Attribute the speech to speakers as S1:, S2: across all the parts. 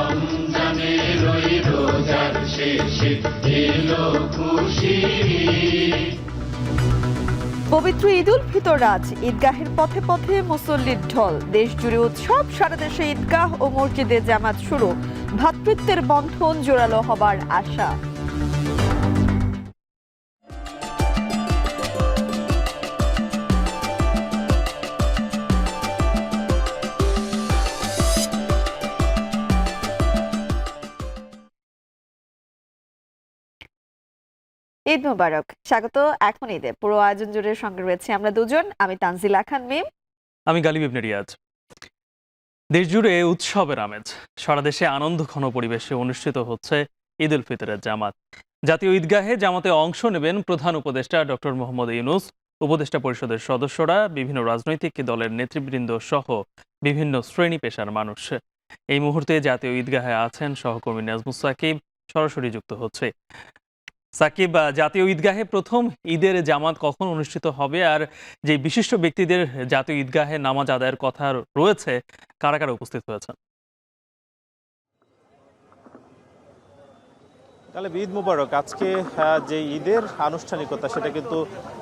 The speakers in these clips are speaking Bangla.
S1: রমজানের ওই রোজার শেষে এলো খুশির ঈদ।
S2: পবিত্র ঈদ উল ফিতর আজ ঈদগাহের পথে পথে মুসল্লির ঢল। দেশ জুড়ে উৎসব, সারা দেশে ঈদগাহ ও মসজিদে জামাত শুরু। ভ্রাতৃত্বের বন্ধন জোরালো হবার আশা। ঈদ মোবারক, স্বাগত। এখন ঈদে পুরো আয়োজন জুড়ে সঙ্গে রয়েছে আমরা দুজন, আমি তানজিলা খান মিম,
S3: আমি গালিব ইবনে রিয়াজ। দেশ জুড়ে উৎসবের আমেজ, সারা দেশে আনন্দঘন পরিবেশে অনুষ্ঠিত হচ্ছে ঈদ উল ফিতরের জামাত। জাতীয় ঈদগাহে জামাতে অংশ নেবেন প্রধান উপদেষ্টা ডক্টর মোহাম্মদ ইউনূস, উপদেষ্টা পরিষদের সদস্যরা, বিভিন্ন রাজনৈতিক দলের নেতৃবৃন্দ সহ বিভিন্ন শ্রেণী পেশার মানুষ। এই মুহূর্তে জাতীয় ঈদগাহে আছেন সহকর্মী নাজমুস সাকিব, সরাসরি যুক্ত হচ্ছে। সাকিব, জাতীয় ঈদগাহে প্রথম ঈদের জামাত কখন অনুষ্ঠিত হবে, আর যে বিশিষ্ট ব্যক্তিদের জাতীয় ঈদগাহে নামাজ আদায়ের কথা রয়েছে, কারা কারা উপস্থিত হয়েছেন?
S4: তাহলে ঈদ মুবারক। আজকে যে ঈদের আনুষ্ঠানিকতা সেটা কিন্তু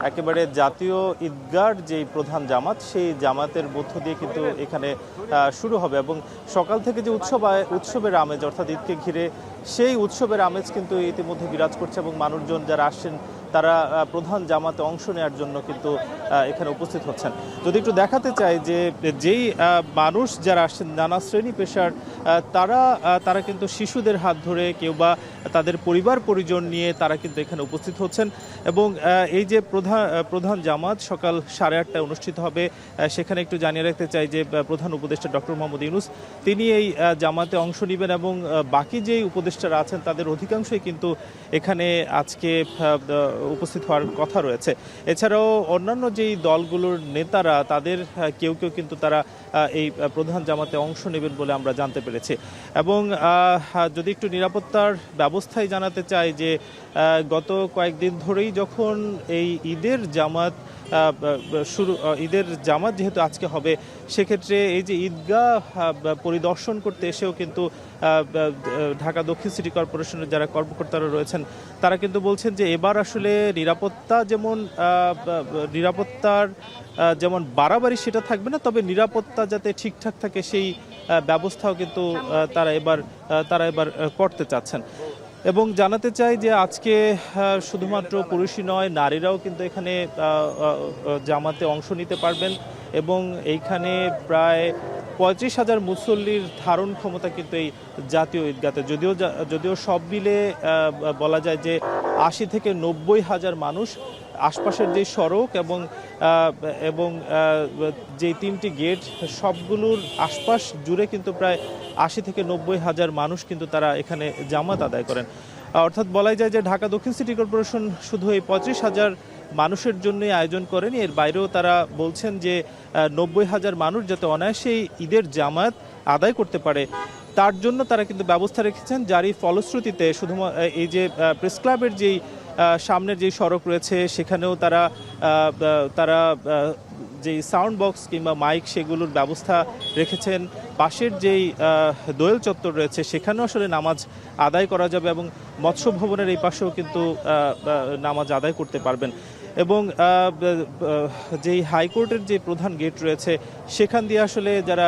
S4: একেবারে জাতীয় ঈদগার যেই প্রধান জামাত, সেই জামাতের মধ্য দিয়ে কিন্তু এখানে শুরু হবে এবং সকাল থেকে যে উৎসবের আমেজ অর্থাৎ ঈদকে ঘিরে সেই উৎসবের আমেজ কিন্তু ইতিমধ্যে বিরাজ করছে এবং মানুষজন যারা আসছেন তারা প্রধান জামাতে অংশ নেওয়ার জন্য কিন্তু এখানে উপস্থিত হচ্ছেন। যদি একটু দেখাতে চাই যে যেই মানুষ যারা আসছেন নানা শ্রেণী পেশার, তারা কিন্তু শিশুদের হাত ধরে, কেউ বা তাদের পরিবার পরিজন নিয়ে তারা কিন্তু এখানে উপস্থিত হচ্ছেন এবং এই যে প্রধান জামাত সকাল 8:30টায় অনুষ্ঠিত হবে, সেখানে একটু জানিয়ে রাখতে চাই যে প্রধান উপদেষ্টা ডক্টর মোহাম্মদ ইউনূস তিনি এই জামাতে অংশ নেবেন এবং বাকি যেই উপদেষ্টারা আছেন তাদের অধিকাংশই কিন্তু এখানে আজকে উপস্থিত হওয়ার কথা রয়েছে। এছাড়াও অন্যান্য যেই দলগুলোর নেতারা তাদের কেউ কেউ কিন্তু তারা এই প্রধান জামাতে অংশ নেবেন বলে আমরা জানতে পেরেছি। এবং যদি একটু নিরাপত্তার ব্যবস্থায় জানাতে চাই যে গত কয়েকদিন ধরেই যখন এই ঈদের জামাত যেহেতু আজকে হবে, সেক্ষেত্রে এই যে ঈদগাহ পরিদর্শন করতে এসেও কিন্তু ঢাকা দক্ষিণ সিটি কর্পোরেশনের যারা কর্মকর্তারা রয়েছেন তারা কিন্তু বলছেন যে এবার আসলে নিরাপত্তার যেমন বাড়াবাড়ি সেটা থাকবে না, তবে নিরাপত্তা যাতে ঠিকঠাক থাকে সেই ব্যবস্থাও কিন্তু তারা এবার করতে চাচ্ছেন। এবং জানাতে চাই যে আজকে শুধুমাত্র পুরুষই নয়, নারীরাও কিন্তু এখানে জামাতে অংশ নিতে পারবেন এবং এইখানে প্রায় 35,000 মুসল্লির ধারণ ক্ষমতা কিন্তু এই জাতীয় ঈদগাতে। যদিও সব মিলে বলা যায় যে 80 থেকে 90,000 মানুষ আশপাশের যে সড়ক এবং যে 3টি গেট সবগুলোর আশপাশ জুড়ে কিন্তু প্রায় 80 থেকে 90,000 মানুষ কিন্তু তারা এখানে জামাত আদায় করেন। অর্থাৎ বলাই যায় যে ঢাকা দক্ষিণ সিটি কর্পোরেশন শুধু এই 35,000 মানুষের জন্যই আয়োজন করেনি, এর বাইরেও তারা বলছেন যে 90,000 মানুষ যাতে অনায়াসেই ঈদের জামাত আদায় করতে পারে তার জন্য তারা কিন্তু ব্যবস্থা রেখেছেন, যারই ফলশ্রুতিতে শুধুমাত্র এই যে প্রেস ক্লাবের যেই সামনের যেই সড়ক রয়েছে সেখানেও তারা যেই সাউন্ড বক্স কিংবা মাইক সেগুলোর ব্যবস্থা রেখেছেন। পাশের যেই দোয়েল চত্বর রয়েছে সেখানেও আসলে নামাজ আদায় করা যাবে এবং মৎস্য ভবনের এই পাশেও কিন্তু নামাজ আদায় করতে পারবেন। এবং যেই হাইকোর্টের যে প্রধান গেট রয়েছে সেখান দিয়ে আসলে যারা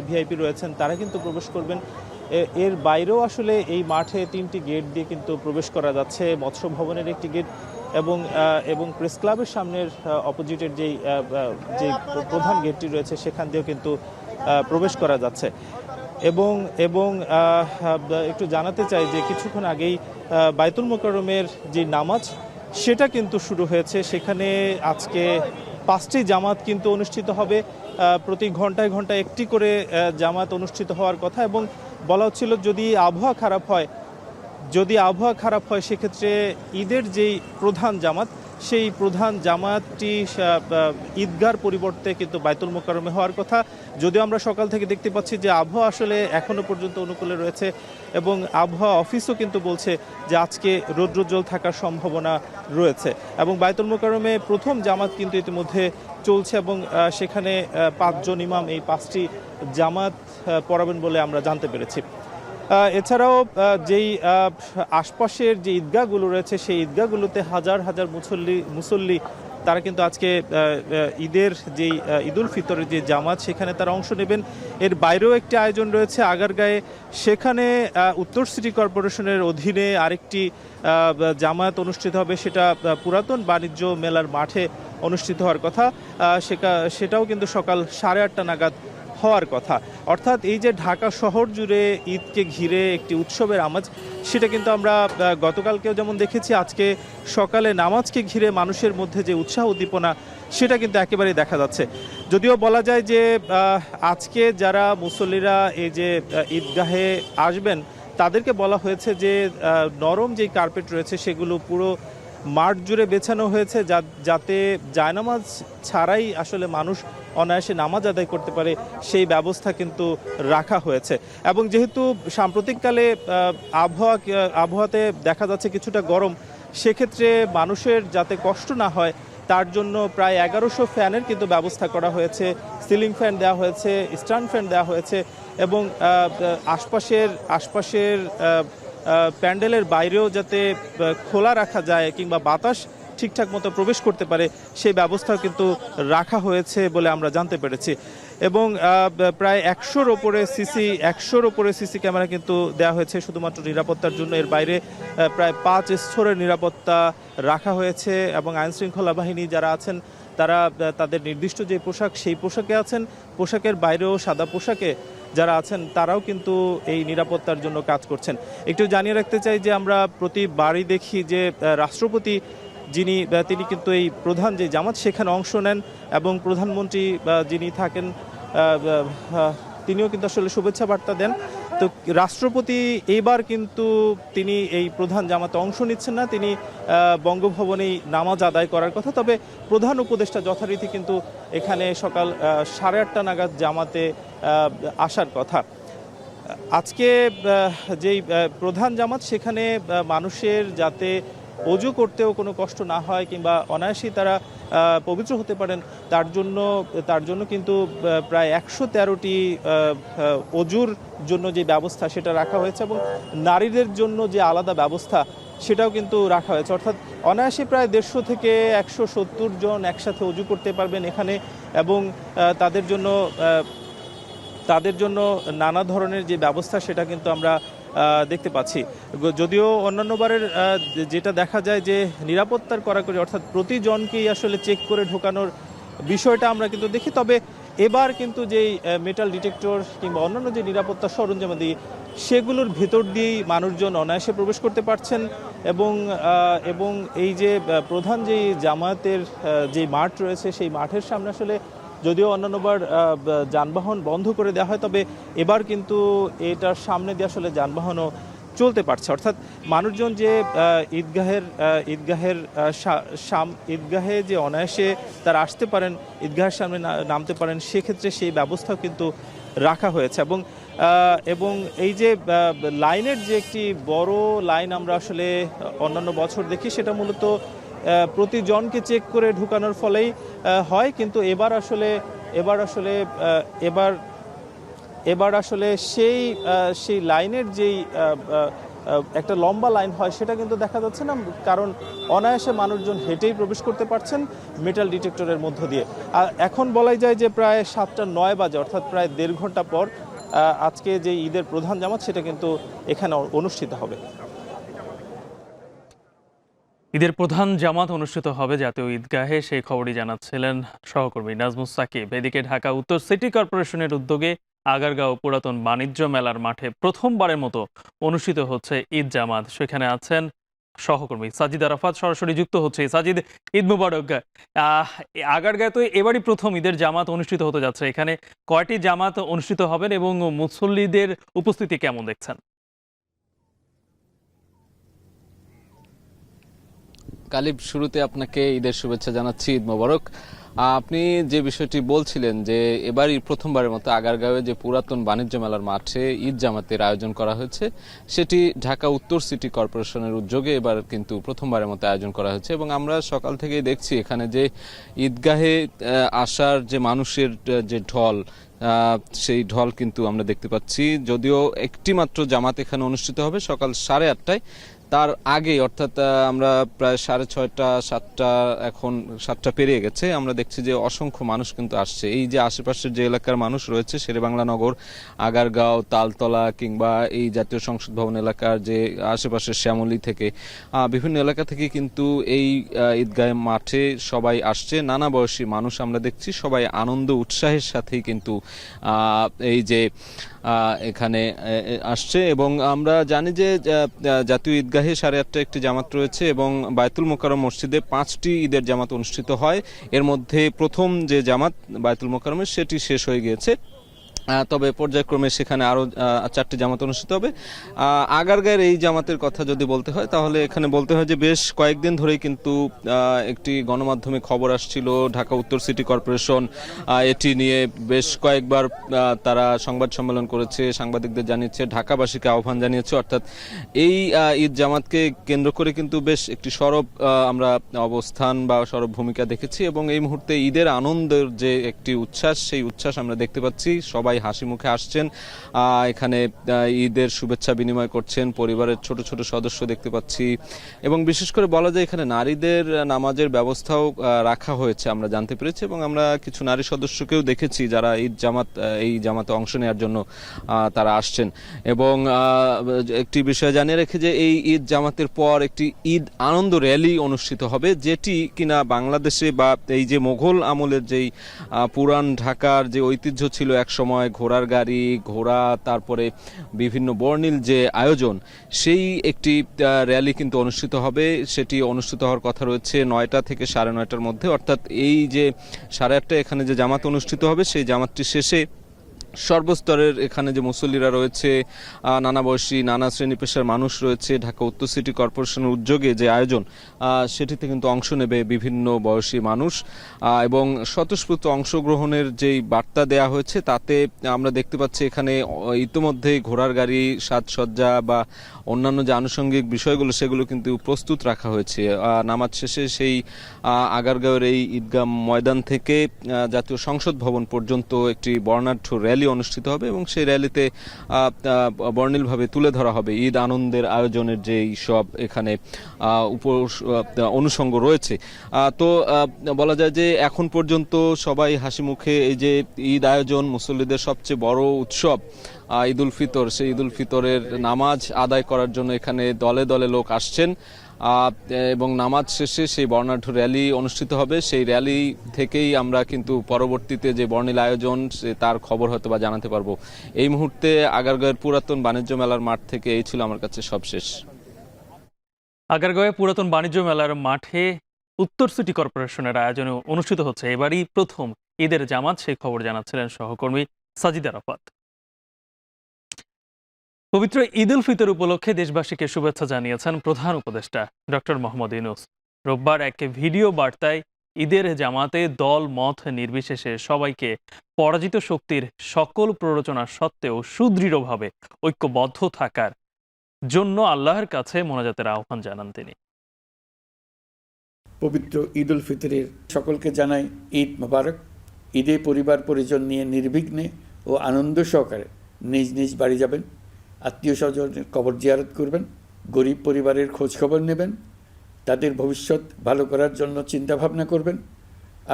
S4: ভিআইপি রয়েছেন তারা কিন্তু প্রবেশ করবেন। এর বাইরেও আসলে এই মাঠে 3টি গেট দিয়ে কিন্তু প্রবেশ করা যাচ্ছে, মৎস্য ভবনের একটি গেট এবং প্রেস ক্লাবের সামনের অপোজিটের যেই প্রধান গেটটি রয়েছে সেখান দিয়েও কিন্তু প্রবেশ করা যাচ্ছে। এবং একটু জানাতে চাই যে কিছুক্ষণ আগেই বায়তুল মোকাররমের যে নামাজ সেটা কিন্তু শুরু হয়েছে। সেখানে আজকে 5টি জামাত কিন্তু অনুষ্ঠিত হবে, প্রতি ঘন্টায় ঘন্টায় একটি করে জামাত অনুষ্ঠিত হওয়ার কথা এবং বলা হচ্ছিল যদি আবহাওয়া খারাপ হয় সেক্ষেত্রে ঈদের যেই প্রধান জামাত সেই প্রধান জামাতটি ঈদগার পরিবর্তে কিন্তু বায়তুল মোকাররমে হওয়ার কথা। যদিও আমরা সকাল থেকে দেখতে পাচ্ছি যে আবহাওয়া আসলে এখনও পর্যন্ত অনুকূলে রয়েছে এবং আবহাওয়া অফিসও কিন্তু বলছে যে আজকে রৌদ্রোজ্জ্বল থাকার সম্ভাবনা রয়েছে এবং বায়তুল মোকাররমে প্রথম জামাত কিন্তু ইতিমধ্যে চলছে এবং সেখানে 5 জন ইমাম এই 5টি জামাত পড়াবেন বলে আমরা জানতে পেরেছি। এছাড়াও যেই আশপাশের যে ঈদগাহগুলো রয়েছে সেই ঈদগাহগুলোতে হাজার হাজার মুসল্লি তারা কিন্তু আজকে ঈদের যেই ঈদুল ফিতরের যে জামাত সেখানে তারা অংশ নেবেন। এর বাইরেও একটি আয়োজন রয়েছে আগারগাঁয়ে, সেখানে উত্তর সিটি কর্পোরেশনের অধীনে আরেকটি জামায়াত অনুষ্ঠিত হবে, সেটা পুরাতন বাণিজ্য মেলার মাঠে অনুষ্ঠিত হওয়ার কথা। সেটাও কিন্তু সকাল 8:30 নাগাদ হওয়ার কথা। অর্থাৎ এই যে ঢাকা শহর জুড়ে ঈদকে ঘিরে একটি উৎসবের আমেজ, সেটা কিন্তু আমরা গতকালকেও যেমন দেখেছি, আজকে সকালে নামাজকে ঘিরে মানুষের মধ্যে যে উৎসাহ উদ্দীপনা সেটা কিন্তু একেবারেই দেখা যাচ্ছে। যদিও বলা যায় যে আজকে যারা মুসল্লিরা এই যে ঈদগাহে আসবেন তাদেরকে বলা হয়েছে যে নরম যেই কার্পেট রয়েছে সেগুলো পুরো মাঠ জুড়ে বেছানো হয়েছে, যাতে জায়নামাজ ছাড়াই আসলে মানুষ অনায়াসে নামাজ আদায় করতে পারে সেই ব্যবস্থা কিন্তু রাখা হয়েছে। এবং যেহেতু সাম্প্রতিককালে আবহাওয়াতে দেখা যাচ্ছে কিছুটা গরম, সেক্ষেত্রে মানুষের যাতে কষ্ট না হয় তার জন্য প্রায় 1100 ফ্যানের কিন্তু ব্যবস্থা করা হয়েছে। সিলিং ফ্যান দেওয়া হয়েছে, স্ট্যান্ড ফ্যান দেওয়া হয়েছে এবং আশপাশের প্যান্ডেলের বাইরেও যাতে খোলা রাখা যায় কিংবা বাতাস ঠিকঠাক মতো প্রবেশ করতে পারে সেই ব্যবস্থাও কিন্তু রাখা হয়েছে বলে আমরা জানতে পেরেছি। এবং প্রায় 100-র ওপরে সিসি ক্যামেরা কিন্তু দেওয়া হয়েছে শুধুমাত্র নিরাপত্তার জন্য। এর বাইরে প্রায় 5 স্তরের নিরাপত্তা রাখা হয়েছে এবং আইনশৃঙ্খলা বাহিনী যারা আছেন তারা তাদের নির্দিষ্ট যে পোশাক সেই পোশাকে আছেন, পোশাকের বাইরেও সাদা পোশাকে যারা আছেন তারাও কিন্তু এই নিরাপত্তার জন্য কাজ করছেন। একটু জানিয়ে রাখতে চাই যে আমরা প্রতিবারই দেখি যে রাষ্ট্রপতি তিনি কিন্তু এই প্রধান যে জামাত সেখানে অংশ নেন এবং প্রধানমন্ত্রী যিনি থাকেন তিনিও কিন্তু আসলে শুভেচ্ছা বার্তা দেন। তো রাষ্ট্রপতি এইবার কিন্তু তিনি এই প্রধান জামাতে অংশ নিচ্ছেন না, তিনি বঙ্গভবনেই নামাজ আদায় করার কথা। তবে প্রধান উপদেষ্টা যথারীতি কিন্তু এখানে সকাল 8:30 নাগাদ জামাতে আসার কথা। আজকে যেই প্রধান জামাত সেখানে মানুষের যাতে অজু করতেও কোনো কষ্ট না হয় কিংবা অনায়াসেই তারা পবিত্র হতে পারেন তার জন্য কিন্তু প্রায় 113টি অজুর জন্য যে ব্যবস্থা সেটা রাখা হয়েছে এবং নারীদের জন্য যে আলাদা ব্যবস্থা সেটাও কিন্তু রাখা হয়েছে। অর্থাৎ অনায়াসে প্রায় 150 থেকে 170 জন একসাথে অজু করতে পারবেন এখানে এবং তাদের জন্য নানা ধরনের যে ব্যবস্থা সেটা কিন্তু আমরা দেখতে পাচ্ছি। যদিও অন্যান্য বারের যেটা দেখা যায় যে নিরাপত্তার কড়াকড়ি, অর্থাৎ প্রতিজনকেই আসলে চেক করে ঢোকানোর বিষয়টা আমরা কিন্তু দেখি, তবে এবার কিন্তু যেই মেটাল ডিটেক্টর কিংবা অন্যান্য যে নিরাপত্তা সরঞ্জামাদি সেগুলোর ভেতর দিয়েই মানুষজন অনায়াসে প্রবেশ করতে পারছেন এবং এই যে প্রধান যেই জামায়াতের যে মাঠ রয়েছে সেই মাঠের সামনে আসলে যদিও অন্যান্যবার যানবাহন বন্ধ করে দেওয়া হয়, তবে এবার কিন্তু এটার সামনে দিয়ে আসলে যানবাহনও চলতে পারছে। অর্থাৎ মানুষজন যে ঈদগাহে যে অনায়াসে তারা আসতে পারেন, ঈদগাহের সামনে নামতে পারেন, সেক্ষেত্রে সেই ব্যবস্থাও কিন্তু রাখা হয়েছে। এবং এই যে লাইনের যে একটি বড় লাইন আমরা আসলে অন্যান্য বছর দেখি, সেটা মূলত প্রতিজনকে চেক করে ঢুকানোর ফলেই হয়, কিন্তু এবার আসলে সেই লাইনের যেই একটা লম্বা লাইন হয় সেটা কিন্তু দেখা যাচ্ছে না, কারণ অনায়াসে মানুষজন হেঁটেই প্রবেশ করতে পারছেন মেটাল ডিটেক্টরের মধ্য দিয়ে। আর এখন বলাই যায় যে প্রায় 7:09 বাজে, অর্থাৎ প্রায় 1.5 ঘন্টা পর আজকে যে ঈদের প্রধান জামাত সেটা কিন্তু এখানে অনুষ্ঠিত হবে।
S3: ঈদের প্রধান জামাত অনুষ্ঠিত হবে জাতীয় ঈদগাহে, সেই খবরই জানাচ্ছিলেন সহকর্মী নাজমুস সাকিব। এদিকে ঢাকা উত্তর সিটি কর্পোরেশনের উদ্যোগে আগারগাঁও পুরাতন বাণিজ্য মেলার মাঠে প্রথমবারের মতো অনুষ্ঠিত হচ্ছে ঈদ জামাত। সেখানে আছেন সহকর্মী সাজিদ আরাফাত, সরাসরি যুক্ত হচ্ছে। সাজিদ, ঈদ মুবারক। আগারগাঁও তো এবারই প্রথম ঈদের জামাত অনুষ্ঠিত হতে যাচ্ছে, এখানে কয়টি জামাত অনুষ্ঠিত হবেন এবং মুসল্লিদের উপস্থিতি কেমন দেখছেন?
S5: কালিব, শুরুতে আপনাকে ঈদের শুভেচ্ছা জানাচ্ছি, ঈদ মোবারক। আপনি যে বিষয়টি বলছিলেন যে এবারই প্রথমবারের মতো আগারগাঁওয়ে যে পুরাতন বাণিজ্য মেলার মাঠে ঈদ জামাতের আয়োজন করা হয়েছে, সেটি ঢাকা উত্তর সিটি কর্পোরেশনের উদ্যোগে এবার কিন্তু প্রথমবারের মতো আয়োজন করা হয়েছে। এবং আমরা সকাল থেকেই দেখছি এখানে যে ঈদগাহে আসার যে মানুষের যে ঢল সেই ঢল কিন্তু আমরা দেখতে পাচ্ছি। যদিও একটি মাত্র জামাত এখানে অনুষ্ঠিত হবে সকাল 8:30টায়, তার আগে অর্থাৎ আমরা প্রায় 6:30 7টা, এখন 7টা পেরিয়ে গেছে, আমরা দেখছি যে অসংখ্য মানুষ কিন্তু আসছে। এই যে আশেপাশের যে এলাকার মানুষ রয়েছে, শেরেবাংলা নগর, আগারগাঁও, তালতলা কিংবা এই জাতীয় সংসদ ভবন এলাকার যে আশেপাশের শ্যামলী থেকে বিভিন্ন এলাকা থেকে কিন্তু এই ঈদগাহ মাঠে সবাই আসছে। নানা বয়সী মানুষ আমরা দেখছি, সবাই আনন্দ উৎসাহের সাথেই কিন্তু এই যে এখানে আসছে। এবং আমরা জানি যে জাতীয় ঈদগাহে 8:30 একটি জামাত রয়েছে এবং বায়তুল মোকাররম মসজিদে 5টি ঈদের জামাত অনুষ্ঠিত হয়। এর মধ্যে প্রথম যে জামাত বায়তুল মোকাররমের সেটি শেষ হয়ে গিয়েছে, তবে পর্যায়ক্রমে সেখানে আরও 4টি জামাত অনুষ্ঠিত হবে। আগারগাঁয়ের এই জামাতের কথা যদি বলতে হয়, তাহলে এখানে বলতে হয় যে বেশ কয়েকদিন ধরেই কিন্তু একটি গণমাধ্যমে খবর আসছিল, ঢাকা উত্তর সিটি কর্পোরেশন এটি নিয়ে বেশ কয়েকবার তারা সংবাদ সম্মেলন করেছে, সাংবাদিকদের জানিয়েছে, ঢাকাবাসীকে আহ্বান জানিয়েছে। অর্থাৎ এই ঈদ জামাতকে কেন্দ্র করে কিন্তু বেশ একটি সরব আমরা অবস্থান বা সরব ভূমিকা দেখেছি এবং এই মুহূর্তে ঈদের আনন্দের যে একটি উচ্ছ্বাস, সেই উচ্ছ্বাস আমরা দেখতে পাচ্ছি। সবাই হাসি মুখে আসছেন, এখানে ঈদের শুভেচ্ছা বিনিময় করছেন, পরিবারের ছোট ছোট সদস্য দেখতে পাচ্ছি এবং বিশেষ করে বলা যায় এখানে নারীদের নামাজের ব্যবস্থাও রাখা হয়েছে আমরা জানতে পেরেছি এবং আমরা কিছু নারী সদস্যকেও দেখেছি যারা এই জামাতে অংশ নেওয়ার জন্য তারা আসছেন। এবং একটি বিষয় জানিয়ে রেখে যে এই ঈদ জামাতের পর একটি ঈদ আনন্দ র্যালি অনুষ্ঠিত হবে, যেটি কিনা বাংলাদেশে বা এই যে মোগল আমলের যেই পুরান ঢাকার যে ঐতিহ্য ছিল এক সময়, ঘোড়ার গাড়ি, ঘোড়া, তারপরে বিভিন্ন বর্ণিল যে আয়োজন, সেই একটি র্যালি কিন্তু অনুষ্ঠিত হবে। সেটি অনুষ্ঠিত হওয়ার কথা রয়েছে 9টা থেকে 9:30টার মধ্যে। অর্থাৎ এই যে 8:30 এখানে যে জামাত অনুষ্ঠিত হবে, সেই জামাতটি শেষে সর্বস্তরের এখানে যে মুসল্লিরা রয়েছে, নানা বয়সী, নানা শ্রেণী পেশার মানুষ রয়েছে, ঢাকা উত্তর সিটি কর্পোরেশনের উদ্যোগে যে আয়োজন, সেটিতে কিন্তু অংশ নেবে বিভিন্ন বয়সী মানুষ এবং স্বতঃস্ফূর্ত অংশগ্রহণের যেই বার্তা দেয়া হয়েছে তাতে আমরা দেখতে পাচ্ছি এখানে ইতিমধ্যেই ঘোড়ার গাড়ি, সাজসজ্জা বা অন্যান্য যে আনুষঙ্গিক বিষয়গুলো সেগুলো কিন্তু প্রস্তুত রাখা হয়েছে। নামাজ শেষে সেই আগারগাঁওয়ের এই ঈদগাহ ময়দান থেকে জাতীয় সংসদ ভবন পর্যন্ত একটি বর্ণাঢ্য র্যালি অনুষ্ঠিত হবে এবং সেই র্যালিতে বর্ণিলভাবে তুলে ধরা হবে ঈদ আনন্দের আয়োজনের যে সব এখানে অনুষঙ্গ রয়েছে। তো বলা যায় যে এখন পর্যন্ত সবাই হাসি মুখে এই যে ঈদ আয়োজন, মুসল্লিদের সবচেয়ে বড় উৎসব ঈদ উল ফিতর, সেই ঈদ উল ফিতরের নামাজ আদায় করার জন্য এখানে দলে দলে লোক আসছেন এবং নামাজ শেষে সেই বর্ণাঢ্য র্যালি অনুষ্ঠিত হবে। সেই র্যালি থেকেই আমরা কিন্তু পরবর্তীতে যে বর্ণিল আয়োজন তার খবর হয়তো বা জানাতে পারবো। এই মুহূর্তে আগারগাঁওয়ের পুরাতন বাণিজ্য মেলার মাঠ থেকে এই ছিল আমার কাছে সবশেষ।
S3: আগারগাঁওয়ে পুরাতন বাণিজ্য মেলার মাঠে উত্তর সিটি কর্পোরেশনের আয়োজনে অনুষ্ঠিত হচ্ছে এবারই প্রথম ঈদের জামাত, সেই খবর জানাচ্ছিলেন সহকর্মী সাজিদ আরাফাত। পবিত্র ঈদ উল ফিতর উপলক্ষে দেশবাসীকে শুভেচ্ছা জানিয়েছেন প্রধান উপদেষ্টা ডক্টর মোহাম্মদ ইউনূস। রোববার এক ভিডিও বার্তায় ঈদের জামাতে দল মত নির্বিশেষে সবাইকে পরাজিত শক্তির সকল প্ররোচনা সত্ত্বেও সুদৃঢ়ভাবে ঐক্যবদ্ধ থাকার জন্য আল্লাহর কাছে মোনাজাতের আহ্বান জানান তিনি।
S6: পবিত্র ঈদ উল ফিতরের সকলকে জানাই ঈদ মোবারক। ঈদে পরিবার পরিজন নিয়ে নির্বিঘ্নে ও আনন্দ সহকারে নিজ নিজ বাড়ি যাবেন, আত্মীয় স্বজনের কবর জিয়ারত করবেন, গরিব পরিবারের খোঁজখবর নেবেন, তাদের ভবিষ্যৎ ভালো করার জন্য চিন্তাভাবনা করবেন,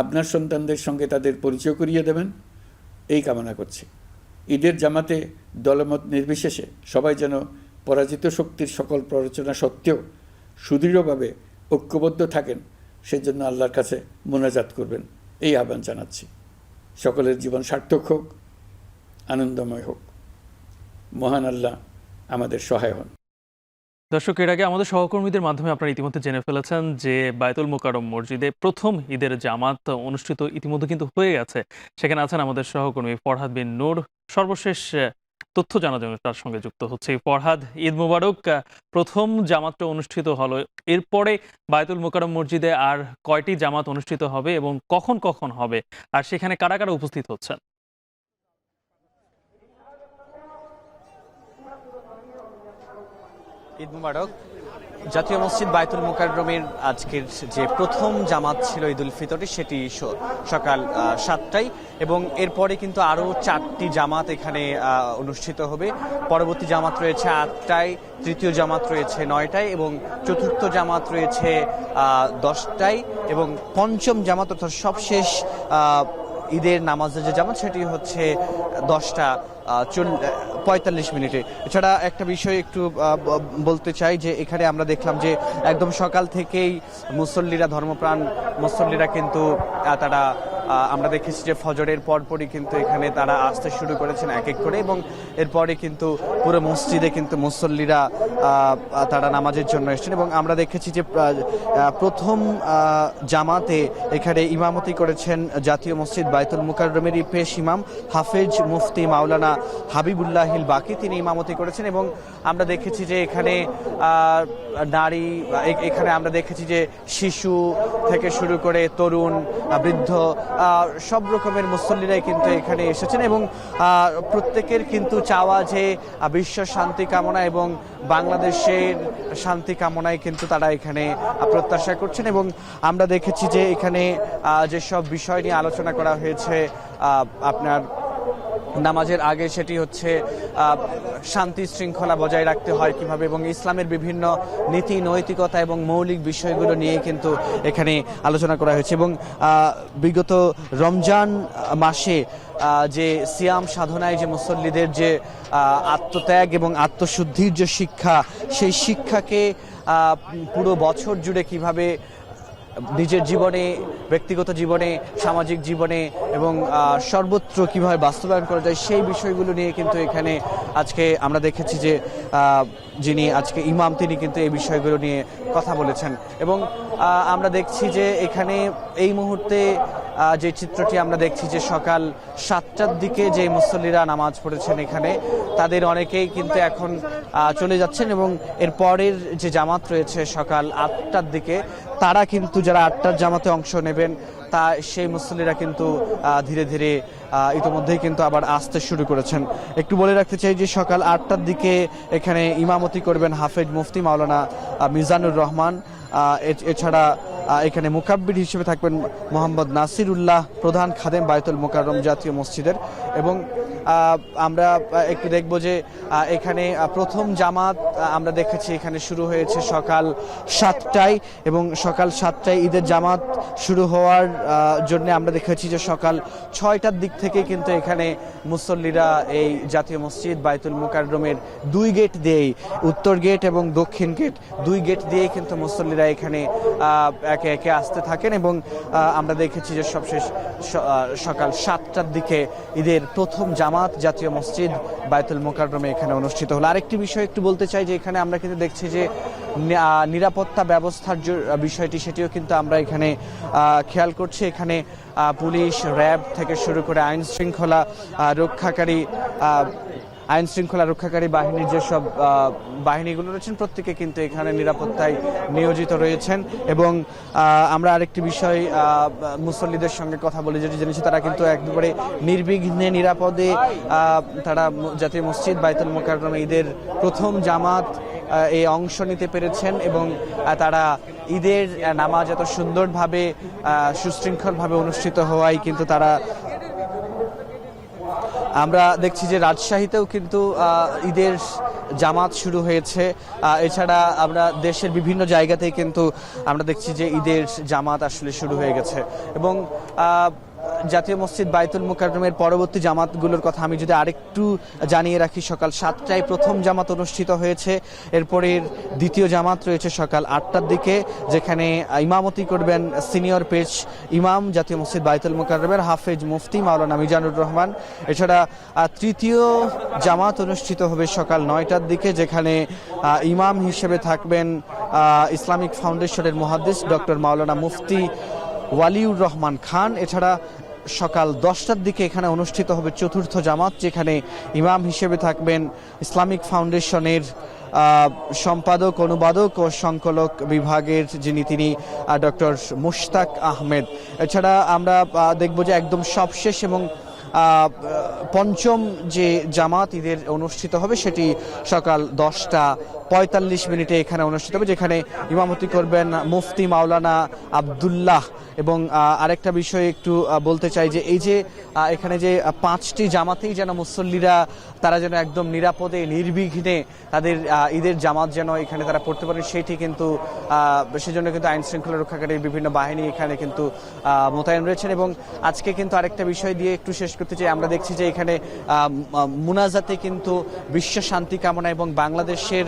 S6: আপনার সন্তানদের সঙ্গে তাদের পরিচয় করিয়ে দেবেন, এই কামনা করছি। ঈদের জামাতে দলমত নির্বিশেষে সবাই যেন পরাজিত শক্তির সকল প্ররোচনা সত্ত্বেও সুদৃঢ়ভাবে ঐক্যবদ্ধ থাকেন, সেজন্য আল্লাহর কাছে মোনাজাত করবেন, এই আহ্বান জানাচ্ছি। সকলের জীবন সার্থক হোক, আনন্দময় হোক। মহান আল্লাহ আমাদের সহায় হন।
S3: দর্শক, এর আগে আমাদের সহকর্মীদের মাধ্যমে আপনারা ইতিমধ্যে জেনে ফেলেছেন যে বায়তুল মোকাররম মসজিদে প্রথম ঈদের জামাত অনুষ্ঠিত ইতিমধ্যে কিন্তু হয়ে গেছে। সেখানে আছেন আমাদের সহকর্মী ফরহাদ বিন নূর। সর্বশেষ তথ্য জানার জন্য তার সঙ্গে যুক্ত হচ্ছে। ফরহাদ, ঈদ মোবারক। প্রথম জামাতটা অনুষ্ঠিত হলো, এরপরে বায়তুল মোকাররম মসজিদে আর কয়টি জামাত অনুষ্ঠিত হবে এবং কখন কখন হবে, আর সেখানে কারা কারা উপস্থিত হচ্ছেন?
S7: ঈদ মুবারক। জাতীয় মসজিদ বায়তুল মুকাররমের আজকের যে প্রথম জামাত ছিল ঈদুল ফিতরে সেটি সকাল 7টায় এবং এরপরে কিন্তু আরও 4টি জামাত এখানে অনুষ্ঠিত হবে। পরবর্তী জামাত রয়েছে 8টায়, তৃতীয় জামাত রয়েছে 9টায় এবং চতুর্থ জামাত রয়েছে 10টায় এবং পঞ্চম জামাত অর্থাৎ সবশেষ ঈদের নামাজের যে জামাত সেটি হচ্ছে 10:45 এছাড়া একটা বিষয় একটু বলতে চাই যে এখানে আমরা দেখলাম যে একদম সকাল থেকেই মুসল্লিরা, ধর্মপ্রাণ মুসল্লিরা কিন্তু তারা আমরা দেখেছি যে ফজরের পরপরই কিন্তু এখানে তারা আসতে শুরু করেছেন এক এক করে এবং এরপরে কিন্তু পুরো মসজিদে কিন্তু মুসল্লিরা তারা নামাজের জন্য এসেছেন এবং আমরা দেখেছি যে প্রথম জামাতে এখানে ইমামতি করেছেন জাতীয় মসজিদ বায়তুল মুকাররমেরই পেশ ইমাম হাফেজ মুফতি মাওলানা হাবিবুল্লাহিল বাকি, তিনি ইমামতি করেছেন এবং আমরা দেখেছি যে এখানে নারী, এখানে আমরা দেখেছি যে শিশু থেকে শুরু করে তরুণ, বৃদ্ধ সব রকমের মুসল্লিরাই কিন্তু এখানে এসেছেন এবং প্রত্যেকের কিন্তু চাওয়া যে বিশ্ব শান্তি কামনা এবং বাংলাদেশের শান্তি কামনায় কিন্তু তারা এখানে প্রত্যাশা করছেন এবং আমরা দেখেছি যে এখানে যেসব বিষয় নিয়ে আলোচনা করা হয়েছে আপনার নামাজের আগে, সেটি হচ্ছে শান্তি শৃঙ্খলা বজায় রাখতে হয় কিভাবে এবং ইসলামের বিভিন্ন নীতি নৈতিকতা এবং মৌলিক বিষয়গুলো নিয়ে কিন্তু এখানে আলোচনা করা হয়েছে এবং বিগত রমজান মাসে যে সিয়াম সাধনায় যে মুসল্লিদের যে আত্মত্যাগ এবং আত্মশুদ্ধির যে শিক্ষা, সেই শিক্ষাকে পুরো বছর জুড়ে কিভাবে নিজের জীবনে, ব্যক্তিগত জীবনে, সামাজিক জীবনে এবং সর্বত্র কিভাবে বাস্তবায়ন করা যায় সেই বিষয়গুলো নিয়ে কিন্তু এখানে আজকে আমরা দেখেছি যে যিনি আজকে ইমাম তিনি কিন্তু এই বিষয়গুলো নিয়ে কথা বলেছেন এবং আমরা দেখছি যে এখানে এই মুহূর্তে যে চিত্রটি আমরা দেখছি যে সকাল 7টার দিকে যে মুসল্লিরা নামাজ পড়েছেন এখানে তাদের অনেকেই কিন্তু এখন চলে যাচ্ছেন এবং এর পরের যে জামাত রয়েছে সকাল 8টার দিকে, তারা কিন্তু যারা 8টার জামাতে অংশ নেবেন তা সেই মুসল্লিরা কিন্তু ধীরে ধীরে ইতিমধ্যেই কিন্তু আবার আসতে শুরু করেছেন। একটু বলে রাখতে চাই যে সকাল 8টার দিকে এখানে ইমামতি করবেন হাফেজ মুফতি মাওলানা মিজানুর রহমান, এছাড়া এখানে মুকাব্বির হিসেবে থাকবেন মোহাম্মদ নাসিরুল্লাহ, প্রধান খাদেম বায়তুল মুকাররম জাতীয় মসজিদের এবং আমরা একটু দেখব যে এখানে প্রথম জামাত আমরা দেখেছি এখানে শুরু হয়েছে সকাল 7টায় এবং সকাল 7টায় ঈদের জামাত শুরু হওয়ার জন্য আমরা দেখেছি যে সকাল 6টার দিক থেকে কিন্তু এখানে মুসল্লিরা এই জাতীয় মসজিদ বায়তুল মুকাররমের 2 গেট দিয়েই, উত্তর গেট এবং দক্ষিণ গেট 2 গেট দিয়ে কিন্তু মুসল্লিরা এখানে একে একে আসতে থাকেন এবং আমরা দেখেছি যে সবশেষ সকাল 7টার দিকে ঈদের প্রথম জামাত জাতীয় মসজিদ বায়তুল মুকাররমে এখানে অনুষ্ঠিত হলো। আরেকটি বিষয় একটু বলতে চাই যে এখানে আমরা কিন্তু দেখছি যে নিরাপত্তা ব্যবস্থার যে বিষয়টি সেটিও কিন্তু আমরা এখানে খেয়াল করছি। এখানে পুলিশ, র্যাব থেকে শুরু করে আইন শৃঙ্খলা রক্ষাকারী বাহিনীর যেসব বাহিনীগুলো রয়েছেন প্রত্যেকে কিন্তু এখানে নিরাপত্তায় নিয়োজিত রয়েছেন এবং আমরা আরেকটি বিষয় মুসল্লিদের সঙ্গে কথা বলে যেটি জেনেছি তারা কিন্তু একেবারে নির্বিঘ্নে নিরাপদে তারা জাতীয় মসজিদ বায়তুল মুকাররমে ঈদের প্রথম জামাত এই অংশ নিতে পেরেছেন এবং তারা ঈদের নামাজ এত সুন্দরভাবে সুশৃঙ্খলভাবে অনুষ্ঠিত হওয়ায় কিন্তু তারা, আমরা দেখছি যে রাজশাহীতেও কিন্তু ঈদের জামাত শুরু হয়েছে। এছাড়া আমরা দেশের বিভিন্ন জায়গাতেই কিন্তু আমরা দেখছি যে ঈদের জামাত আসলে শুরু হয়ে গেছে এবং জাতীয় মসজিদ বায়তুল মুকাররমের পরবর্তী জামাতগুলোর কথা আমি যদি আরেকটু জানিয়ে রাখি, সকাল 7টায় প্রথম জামাত অনুষ্ঠিত হয়েছে, এরপরের দ্বিতীয় জামাত রয়েছে সকাল 8টার দিকে যেখানে ইমামতি করবেন সিনিয়র পেশ ইমাম জাতীয় মসজিদ বায়তুল মুকাররমের হাফেজ মুফতি মাওলানা মিজানুর রহমান। এছাড়া তৃতীয় জামাত অনুষ্ঠিত হবে সকাল 9টার দিকে যেখানে ইমাম হিসেবে থাকবেন ইসলামিক ফাউন্ডেশনের মুহাদ্দিস ডক্টর মাওলানা মুফতি ওয়ালিউর রহমান খান। এছাড়া সকাল 10টার দিকে এখানে অনুষ্ঠিত হবে চতুর্থ জামাত যেখানে ইমাম হিসেবে থাকবেন ইসলামিক ফাউন্ডেশনের সম্পাদক, অনুবাদক ও সংকলক বিভাগের তিনি ডক্টর মুশতাক আহমেদ। এছাড়া আমরা দেখব যে একদম সবশেষ এবং পঞ্চম যে জামাত ঈদের অনুষ্ঠিত হবে সেটি সকাল 10:45 এখানে অনুষ্ঠিত হবে, যেখানে ইমামতি করবেন মুফতি মাওলানা আব্দুল্লাহ। এবং আরেকটা বিষয় একটু বলতে চাই যে এই যে এখানে যে 5টি জামাতেই যেন মুসল্লিরা তারা যেন একদম নিরাপদে নির্বিঘ্নে তাদের ঈদের জামাত যেন এখানে তারা পড়তে পারেন, সেটি কিন্তু সেজন্য কিন্তু আইন শৃঙ্খলা রক্ষাকারীর বিভিন্ন বাহিনী এখানে কিন্তু মোতায়েন রয়েছেন। এবং আজকে কিন্তু আরেকটা বিষয় দিয়ে একটু শেষ করতে চাই, আমরা দেখছি যে এখানে মুনাজাতে কিন্তু বিশ্ব শান্তি কামনা এবং বাংলাদেশের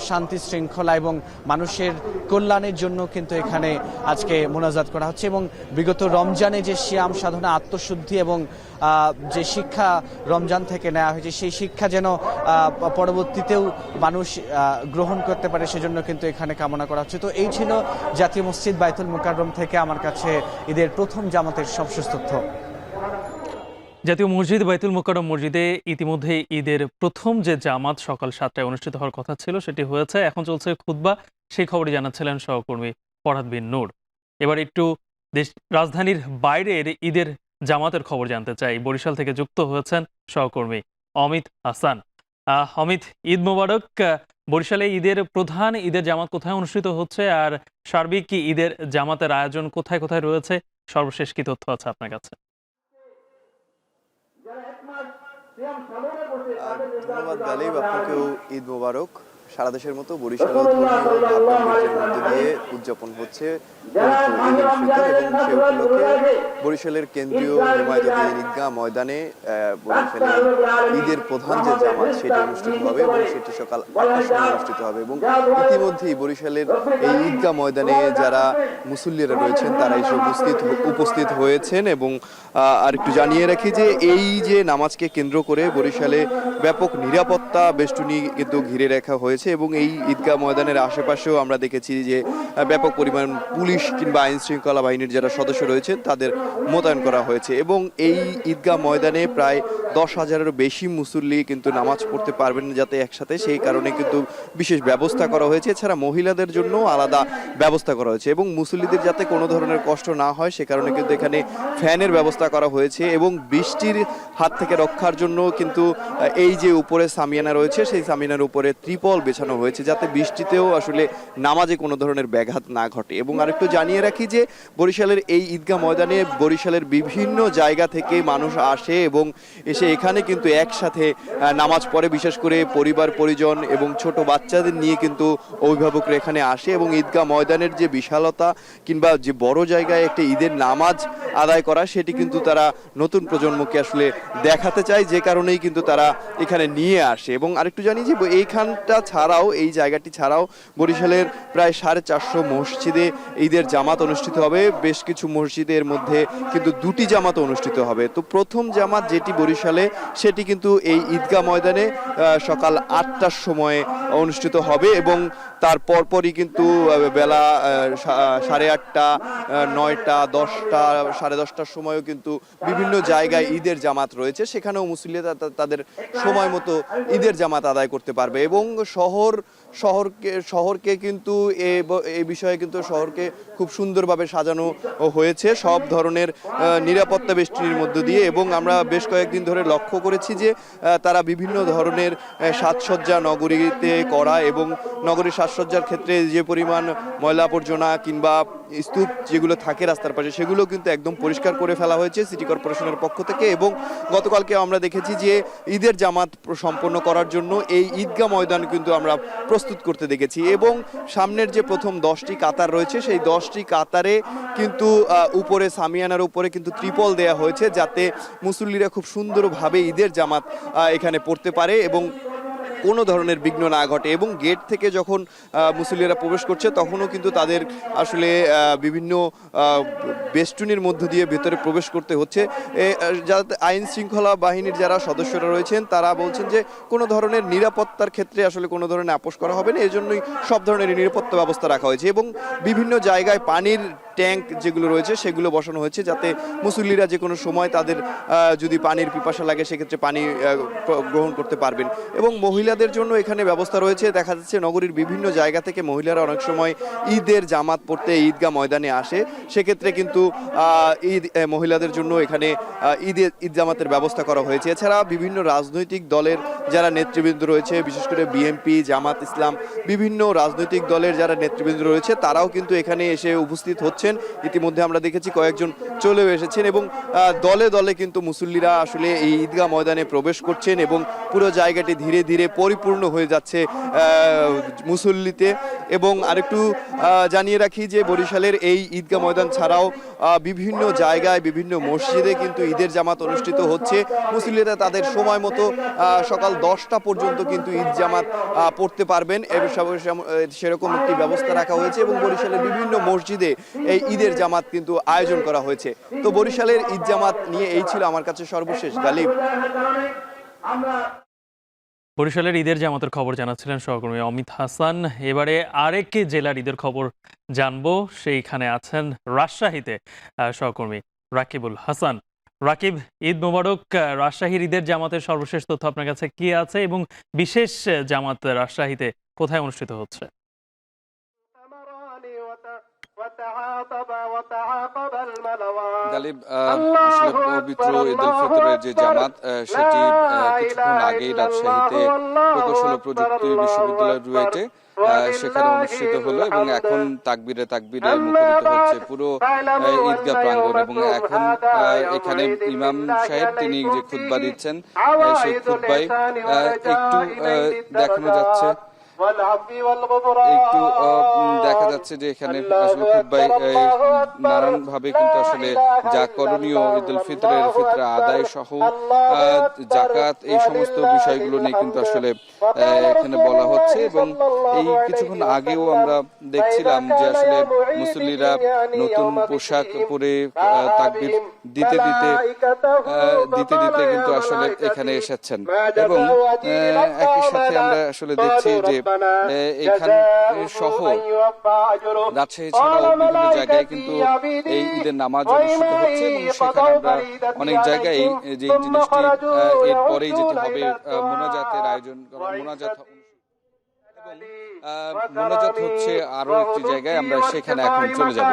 S7: শান্তি শৃঙ্খলা এবং মানুষের কল্যাণের জন্য কিন্তু এখানে আজকে মুনাজাত করা হচ্ছে। এবং বিগত রমজানে যে সিয়াম সাধনা, আত্মশুদ্ধি এবং যে শিক্ষা রমজান থেকে নেওয়া হয়েছে, সেই শিক্ষা যেন পরবর্তীতেও মানুষ গ্রহণ করতে পারে, সেজন্য কিন্তু এখানে কামনা করা হচ্ছে। তো এই ছিল জাতীয় মসজিদ বাইতুল মুকাররম থেকে আমার কাছে ঈদের প্রথম জামাতের সবশেষ তথ্য।
S3: জাতীয় মসজিদ বাইতুল মুকাররম মসজিদে ইতিমধ্যে ঈদের প্রথম যে জামাত সকাল 7টায় অনুষ্ঠিত হওয়ার কথা ছিল সেটি হয়েছে। এখন চলছে খুতবা, সেই খবরই জানাচ্ছিলেন সহকর্মী ফরহাদ বিন নূর। এবার একটু রাজধানীর বাইরের ঈদের জামাতের খবর জানতে চাই। বরিশাল থেকে যুক্ত হয়েছেন সহকর্মী অমিত হাসান। অমিত, ঈদ মোবারক। বরিশালে ঈদের জামাত কোথায় অনুষ্ঠিত হচ্ছে, আর সার্বিক কি ঈদের জামাতের আয়োজন কোথায় কোথায় রয়েছে, সর্বশেষ কি তথ্য আছে আপনার কাছে?
S8: ধন্যবাদ গালিব, আপনাকেও ঈদ মোবারক। সারা দেশের মতো বরিশালেও ধর্মীয় ভাবগম্ভীর্যের মধ্যে দিয়ে উদযাপন হচ্ছে পবিত্র ঈদ উল ফিতর, এবং সে উপলক্ষে বরিশালের কেন্দ্রীয় হুমায়ুন ঈদগাহ ময়দানে বরিশালে ঈদের প্রধান যে জামাত সেটি অনুষ্ঠিত হবে এবং সেটি সকাল 8টার সময় অনুষ্ঠিত হবে। এবং ইতিমধ্যেই বরিশালের এই ঈদগাহ ময়দানে যারা মুসল্লিরা রয়েছেন তারা এসে উপস্থিত হয়েছেন। এবং আর একটু জানিয়ে রাখি যে এই যে নামাজকে কেন্দ্র করে বরিশালে ব্যাপক নিরাপত্তা বেষ্টনী কিন্তু ঘিরে রাখা হয়েছে, এবং এই ঈদগাহ ময়দানের আশেপাশেও আমরা দেখেছি যে ব্যাপক পরিমাণ পুলিশ কিংবা আইন শৃঙ্খলা বাহিনীর যারা সদস্য রয়েছেন তাদের মোতায়েন করা হয়েছে। এবং এই ঈদগাহ ময়দানে প্রায় 10,000-এরও বেশি মুসল্লি কিন্তু নামাজ পড়তে পারবেন যাতে একসাথে, সেই কারণে কিন্তু বিশেষ ব্যবস্থা করা হয়েছে। এছাড়া মহিলাদের জন্য আলাদা ব্যবস্থা করা হয়েছে, এবং মুসল্লিদের যাতে কোনো ধরনের কষ্ট না হয় সে কারণে কিন্তু এখানে ফ্যানের ব্যবস্থা করা হয়েছে। এবং বৃষ্টির হাত থেকে রক্ষার জন্য কিন্তু এই যে উপরে সামিয়ানা রয়েছে সেই সামিয়ানার উপরে ত্রিপল বেছানো হয়েছে যাতে বৃষ্টিতেও আসলে নামাজে কোনো ধরনের ব্যাঘাত না ঘটে। এবং আরেকটু জানিয়ে রাখি যে বরিশালের এই ঈদগাহ ময়দানে বরিশালের বিভিন্ন জায়গা থেকে মানুষ আসে এবং এসে এখানে কিন্তু একসাথে নামাজ পড়ে, বিশেষ করে পরিবার পরিজন এবং ছোট বাচ্চাদের নিয়ে কিন্তু অভিভাবকরা এখানে আসে। এবং ঈদগাহ ময়দানের যে বিশালতা কিংবা যে বড় জায়গায় একটা ঈদের নামাজ আদায় করা সেটি কিন্তু তারা নতুন প্রজন্মকে আসলে দেখাতে চায়, যে কারণেই কিন্তু তারা এখানে নিয়ে আসে। এবং আরেকটু জানি যে এইখানটা ছাড়াও, এই জায়গাটি ছাড়াও বরিশালের প্রায় 450 মসজিদে ঈদের জামাত অনুষ্ঠিত হবে। বেশ কিছু মসজিদের মধ্যে কিন্তু 2টি জামাত অনুষ্ঠিত হবে। তো প্রথম জামাত যেটি বরিশালে সেটি কিন্তু এই ঈদগাহ ময়দানে সকাল 8টার সময় অনুষ্ঠিত হবে, এবং তার পরপরই কিন্তু বেলা 8:30, 9টা, 10টা, 10:30টার সময়ও কিন্তু বিভিন্ন জায়গায় ঈদের জামাত রয়েছে, সেখানেও মুসল্লিরা তাদের সময় মতো ঈদের জামাত আদায় করতে পারবে। এবং শহরকে কিন্তু এই বিষয়ে কিন্তু শহরকে খুব সুন্দরভাবে সাজানো হয়েছে সব ধরনের নিরাপত্তা বেষ্টনীর মধ্য দিয়ে। এবং আমরা বেশ কয়েকদিন ধরে লক্ষ্য করেছি যে তারা বিভিন্ন ধরনের সাজসজ্জা নগরীতে করা, এবং নগরীর সাজসজ্জার ক্ষেত্রে যে পরিমাণ ময়লা আবর্জনা কিংবা স্তূপ যেগুলো থাকে রাস্তার পাশে সেগুলো কিন্তু একদম পরিষ্কার করে ফেলা হয়েছে সিটি কর্পোরেশনের পক্ষ থেকে। এবং গতকালকে আমরা দেখেছি যে ঈদের জামাত সম্পন্ন করার জন্য এই ঈদগাহ ময়দান কিন্তু আমরা প্রস্তুত করতে দেখেছি। এবং সামনের যে প্রথম 10টি কাতার রয়েছে সেই 10টি কাতারে কিন্তু উপরে সামিয়ানার উপরে কিন্তু ত্রিপল দেয়া হয়েছে যাতে মুসল্লিরা খুব সুন্দরভাবে ঈদের জামাত এখানে পড়তে পারে এবং কোনো ধরনের বিঘ্ন না ঘটে। এবং গেট থেকে যখন মুসল্লিরা প্রবেশ করছে তখনও কিন্তু তাদের আসলে বিভিন্ন বেষ্টনীর মধ্য দিয়ে ভেতরে প্রবেশ করতে হচ্ছে। যাতে আইন শৃঙ্খলা বাহিনীর যারা সদস্যরা রয়েছেন তারা বলছেন যে কোনো ধরনের নিরাপত্তার ক্ষেত্রে আসলে কোনো ধরনের আপোষ করা হবে না, এই জন্যই সব ধরনের নিরাপত্তা ব্যবস্থা রাখা হয়েছে। এবং বিভিন্ন জায়গায় পানির ট্যাঙ্ক যেগুলো রয়েছে সেগুলো বসানো হয়েছে, যাতে মুসল্লিরা যে কোনো সময় তাদের যদি পানির পিপাসা লাগে সেক্ষেত্রে পানি গ্রহণ করতে পারবেন। এবং মহিলাদের জন্য এখানে ব্যবস্থা রয়েছে। দেখা যাচ্ছে নগরীর বিভিন্ন জায়গা থেকে মহিলারা অনেক সময় ঈদের জামাত পড়তে ঈদগাহ ময়দানে আসে, সেক্ষেত্রে কিন্তু মহিলাদের জন্য এখানে ঈদ জামাতের ব্যবস্থা করা হয়েছে। এছাড়া বিভিন্ন রাজনৈতিক দলের যারা নেতৃবৃন্দ রয়েছে, বিশেষ করে বিএনপি, জামাত ইসলাম, বিভিন্ন রাজনৈতিক দলের যারা নেতৃবৃন্দ রয়েছে তারাও কিন্তু এখানে এসে উপস্থিত হচ্ছেন। ইতিমধ্যে আমরা দেখেছি কয়েকজন চলেও এসেছেন এবং দলে দলে কিন্তু মুসল্লিরা আসলে এই ঈদগাহ ময়দানে প্রবেশ করছেন এবং পুরো জায়গাটি ধীরে ধীরে পরিপূর্ণ হয়ে যাচ্ছে মুসল্লিতে। এবং আরেকটু জানিয়ে রাখি যে বরিশালের এই ঈদগাহ ময়দান ছাড়াও বিভিন্ন জায়গায় বিভিন্ন মসজিদে কিন্তু ঈদের জামাত অনুষ্ঠিত হচ্ছে। মুসল্লিরা তাদের সময় মতো সকাল 10টা পর্যন্ত কিন্তু ঈদ জামাত পড়তে পারবেন, সেরকম একটি ব্যবস্থা রাখা হয়েছে এবং বরিশালের বিভিন্ন মসজিদে এই ঈদের জামাত কিন্তু আয়োজন করা হয়েছে। তো বরিশালের ঈদ জামাত নিয়ে এই ছিল আমার কাছে সর্বশেষ। গালিব।
S3: বরিশালের ঈদের জামাতের খবর জানাচ্ছিলেন সহকর্মী অমিত হাসান। এবারে আরেক জেলার ঈদের খবর জানবো, সেইখানে আছেন রাজশাহীতে সহকর্মী রাকিবুল হাসান। রাকিব, ঈদ মোবারক। রাজশাহীর ঈদের জামাতের সর্বশেষ তথ্য আপনার কাছে কি আছে এবং বিশেষ জামাত রাজশাহীতে কোথায় অনুষ্ঠিত হচ্ছে?
S5: গালিব, আসলে পবিত্র ঈদ উল ফিতরের যে জামাত সেটি কিছুক্ষণ আগেই রাজশাহীতে প্রকৌশল ও প্রযুক্তি বিশ্ববিদ্যালয় রুয়েটে সেখানে অনুষ্ঠিত হলো এবং এখন তাকবীরে তাকবীরে মুখরিত হচ্ছে পুরো ঈদগাহ প্রাঙ্গণ। এবং এখন এখানে ইমাম সাহেব তিনি যে খুতবা দিচ্ছেন সেই খুতবায় একটু দেখানো যাচ্ছে, একটু দেখা যাচ্ছে যে এখানে আসলে খুতবায় নানান ভাবে কিন্তু আসলে যা করণীয় ঈদ উল ফিতরের ফিতরা আদায় সহ যাকাত এই সমস্ত বিষয়গুলো নিয়ে কিন্তু আসলে এখানে বলা হচ্ছে। এবং এই কিছুক্ষণ আগেও আমরা দেখছিলাম যে আসলে মুসল্লিরা নতুন পোশাক পরে তাকবীর দিতে দিতে কিন্তু আসলে এখানে এসেছেন। এবং একই সাথে আমরা আসলে দেখছি যে এখানে সহ রাজশাহী ছাড়াও বিভিন্ন জায়গায় কিন্তু এই ঈদের নামাজ অনুষ্ঠিত হচ্ছে এবং সেখানে আমরা অনেক জায়গায় যে জিনিসটি এরপরেই যেটি হবে মোনাজাতের আয়োজন করা, মোনাজাত হচ্ছে আরো একটি জায়গায়, আমরা সেখানে এখন চলে যাব।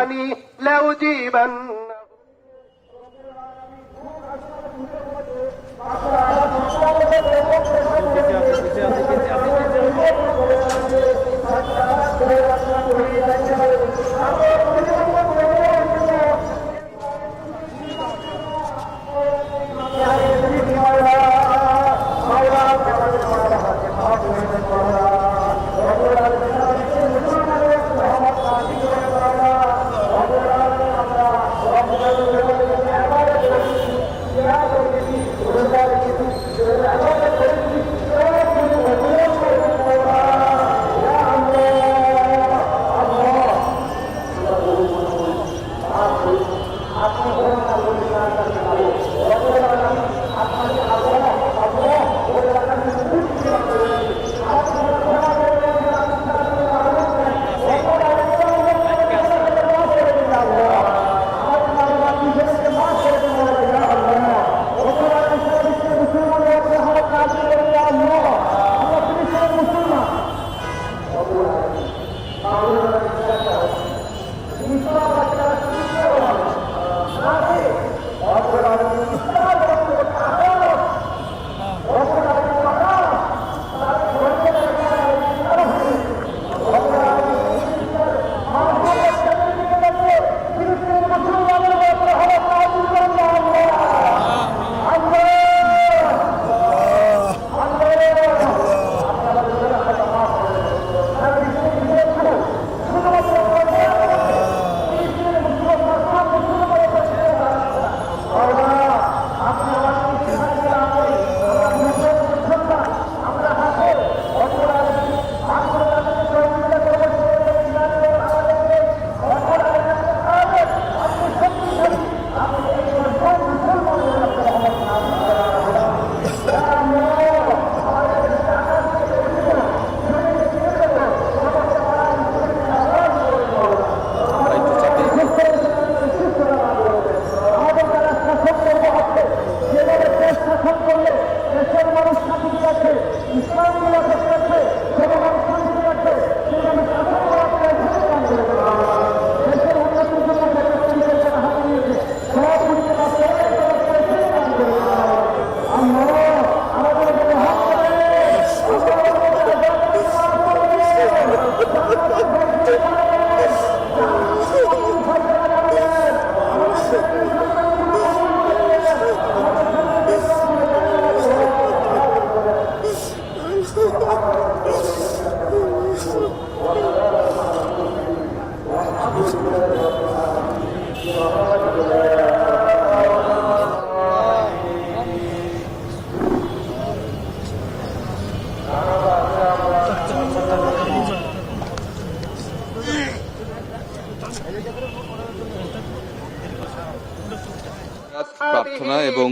S9: প্রার্থনা এবং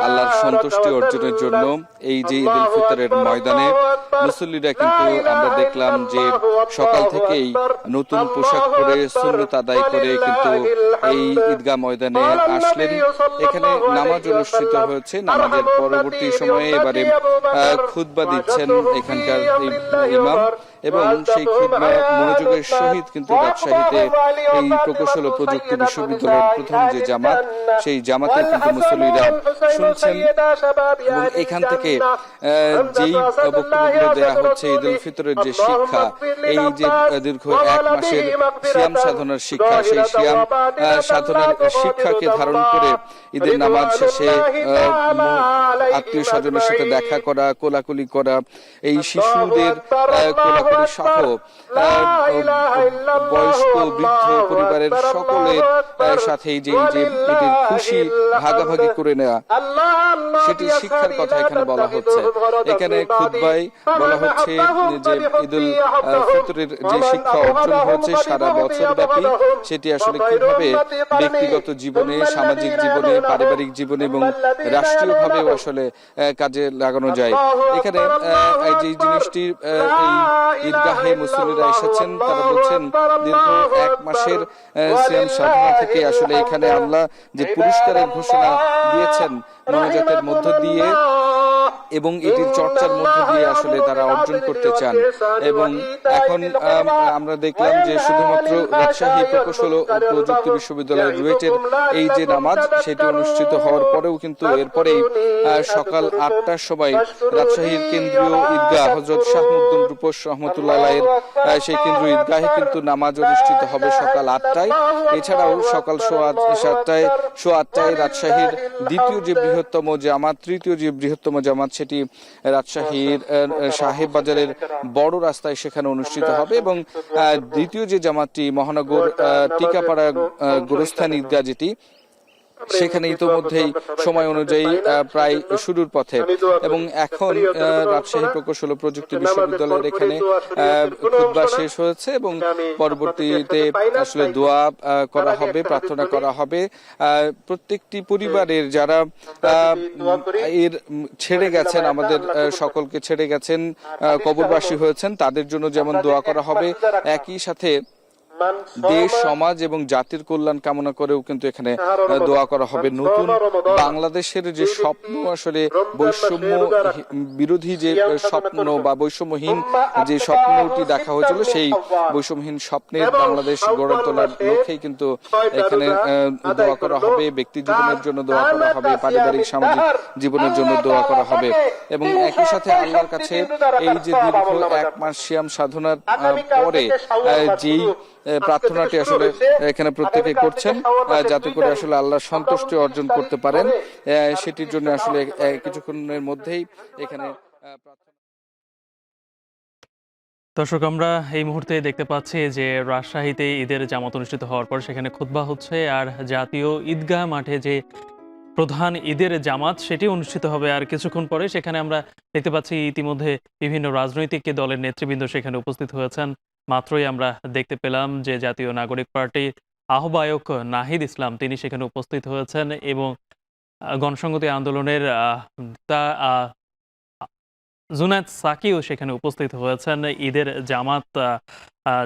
S9: আল্লাহর সন্তুষ্টি অর্জনের জন্য এই যে ঈদ উল ফিতরের ময়দানে মুসল্লিরা কিন্তু আমরা দেখলাম যে সকাল থেকেই নতুন পোশাক পরে সুন্নত আদায় করে কিন্তু এই ঈদগাহ ময়দানে আসলেন। এখানে নামাজ অনুষ্ঠিত হয়েছে। নামাজের পরবর্তী সময়ে এবারে খুতবা দিচ্ছেন এখানকার ইমাম এবং সেই খুতবা মনোযোগের সহিত কিন্তু রাজশাহীতে এই প্রকৌশল ও প্রযুক্তি বিশ্ববিদ্যালয়ের প্রথম যে জামাত, সেই জামাতে কিন্তু মুসল্লিরা শুনছেন এবং এখান থেকে যেই বক্তব্যগুলো দেওয়া হচ্ছে ঈদ উল ফিতরের যে শিক্ষা, এই যে দীর্ঘ 1 মাসের সিয়াম সাধনার শিক্ষা, সেই সিয়াম সাধনার শিক্ষাকে ধারণ করে ঈদের নামাজ শেষে আত্মীয় স্বজনের সাথে দেখা করা, কোলাকুলি করা, এই শিশুদের কোলাকুলি সহ বয়স্ক বৃদ্ধ পরিবারের সকলের সাথে যে ঈদের খুশি ভাগাভাগি করে নেওয়া, সেটি শিক্ষার কথা এখানে বলা হচ্ছে। এখানে খুতবায় বলা হচ্ছে যে ঈদ উল ফিতরের যে শিক্ষা অর্জন হয়েছে সারা বছর ব্যাপী, সেটি আসলে কিভাবে ব্যক্তিগত জীবনে, সামাজিক জীবনে, পারিবারিক জীবনে এবং রাষ্ট্রীয়ভাবেও আসলে কাজে লাগানো যায়। এখানে যে জিনিসটি এই ঈদগাহে মুসল্লিরা এসেছেন, তারা বলছেন দীর্ঘ 1 মাসের সিয়াম সাধনা থেকে আসলে এখানে আল্লাহ যে পুরস্কারের ঘোষণা দিয়েছেন মোনাজাতের মধ্য দিয়ে এবং এটির চর্চার মধ্য দিয়ে আসলে তারা অর্জন করতে চান। এবং এখন আমরা দেখলাম যে শুধুমাত্র রাজশাহী প্রকৌশল ও প্রযুক্তি বিশ্ববিদ্যালয়ের রুয়েটের এই যে নামাজ, সেটি অনুষ্ঠিত হওয়ার পরেও কিন্তু এরপরেই সকাল 8টার সময় রাজশাহীর কেন্দ্রীয় ঈদগাহ হযরত শাহ মুকদুম রূপস রহমতুল্লাহ আলাইহির সেই কেন্দ্রীয় ঈদগাহে কিন্তু নামাজ অনুষ্ঠিত হবে সকাল 8টায়। এছাড়াও সকাল 7টায় রাজশাহীর দ্বিতীয় যে বৃহত্তম জামাত, তৃতীয় যে বৃহত্তম জামাত, সেটি রাজশাহীর সাহেব বাজারের বড় রাস্তায় সেখানে অনুষ্ঠিত হবে এবং দ্বিতীয় যে জামাতটি মহানগর টিকাপাড়া গোরস্থান ঈদগাহ, যেটি সেখানে ইতোমধ্যেই সময় অনুযায়ী প্রায় শুরুর পথে। এবং এখন রাজশাহী প্রকৌশল ও প্রযুক্তি বিশ্ববিদ্যালয়ের এখানে খুতবা শেষ হয়েছে এবং পরবর্তীতে আসলে দোয়া করা হবে, প্রার্থনা করা হবে। প্রত্যেকটি পরিবারের যারা এর ছেড়ে গেছেন, আমাদের সকলকে ছেড়ে গেছেন, কবরবাসী হয়েছেন, তাদের জন্য যেমন দোয়া করা হবে, একই সাথে দেশ, সমাজ এবং জাতির কল্যাণ কামনা করেও কিন্তু এখানে দোয়া করা হবে। নতুন বাংলাদেশের যে স্বপ্ন, আসলে বৈষম্য বিরোধী যে স্বপ্ন বা বৈষম্যহীন যে স্বপ্নটি দেখা হয়েছিল, সেই বৈষম্যহীন স্বপ্নের বাংলাদেশ গড়ে তোলার লক্ষ্যেই কিন্তু এখানে দোয়া করা হবে। ব্যক্তি জীবনের জন্য দোয়া করা হবে, পারিবারিক সামাজিক জীবনের জন্য দোয়া করা হবে এবং একই সাথে আল্লাহর কাছে এই যে দীর্ঘ 1 মাস সিয়াম সাধনার পরে যেই প্রার্থনাটি আসলে এখানে প্রত্যেকে করছেন, যাতে করে আসলে আল্লাহ সন্তুষ্টি অর্জন করতে পারেন, সেটির জন্য আসলে কিছুক্ষণের মধ্যেই এখানে
S3: দর্শক, আমরা এই মুহূর্তে দেখতে পাচ্ছি যে রাজশাহীতে ঈদের জামাত অনুষ্ঠিত হওয়ার পর সেখানে খুতবা হচ্ছে, আর জাতীয় ঈদগাহ মাঠে যে প্রধান ঈদের জামাত সেটি অনুষ্ঠিত হবে আর কিছুক্ষণ পরে। সেখানে আমরা দেখতে পাচ্ছি ইতিমধ্যে বিভিন্ন রাজনৈতিক দলের নেতৃবৃন্দ সেখানে উপস্থিত হয়েছেন। মাত্রই আমরা দেখতে পেলাম যে জাতীয় নাগরিক পার্টির আহ্বায়ক নাহিদ ইসলাম তিনি সেখানে উপস্থিত হয়েছেন এবং গণসংহতি আন্দোলনের জুনায়েদ সাকিও সেখানে উপস্থিত হয়েছেন ঈদের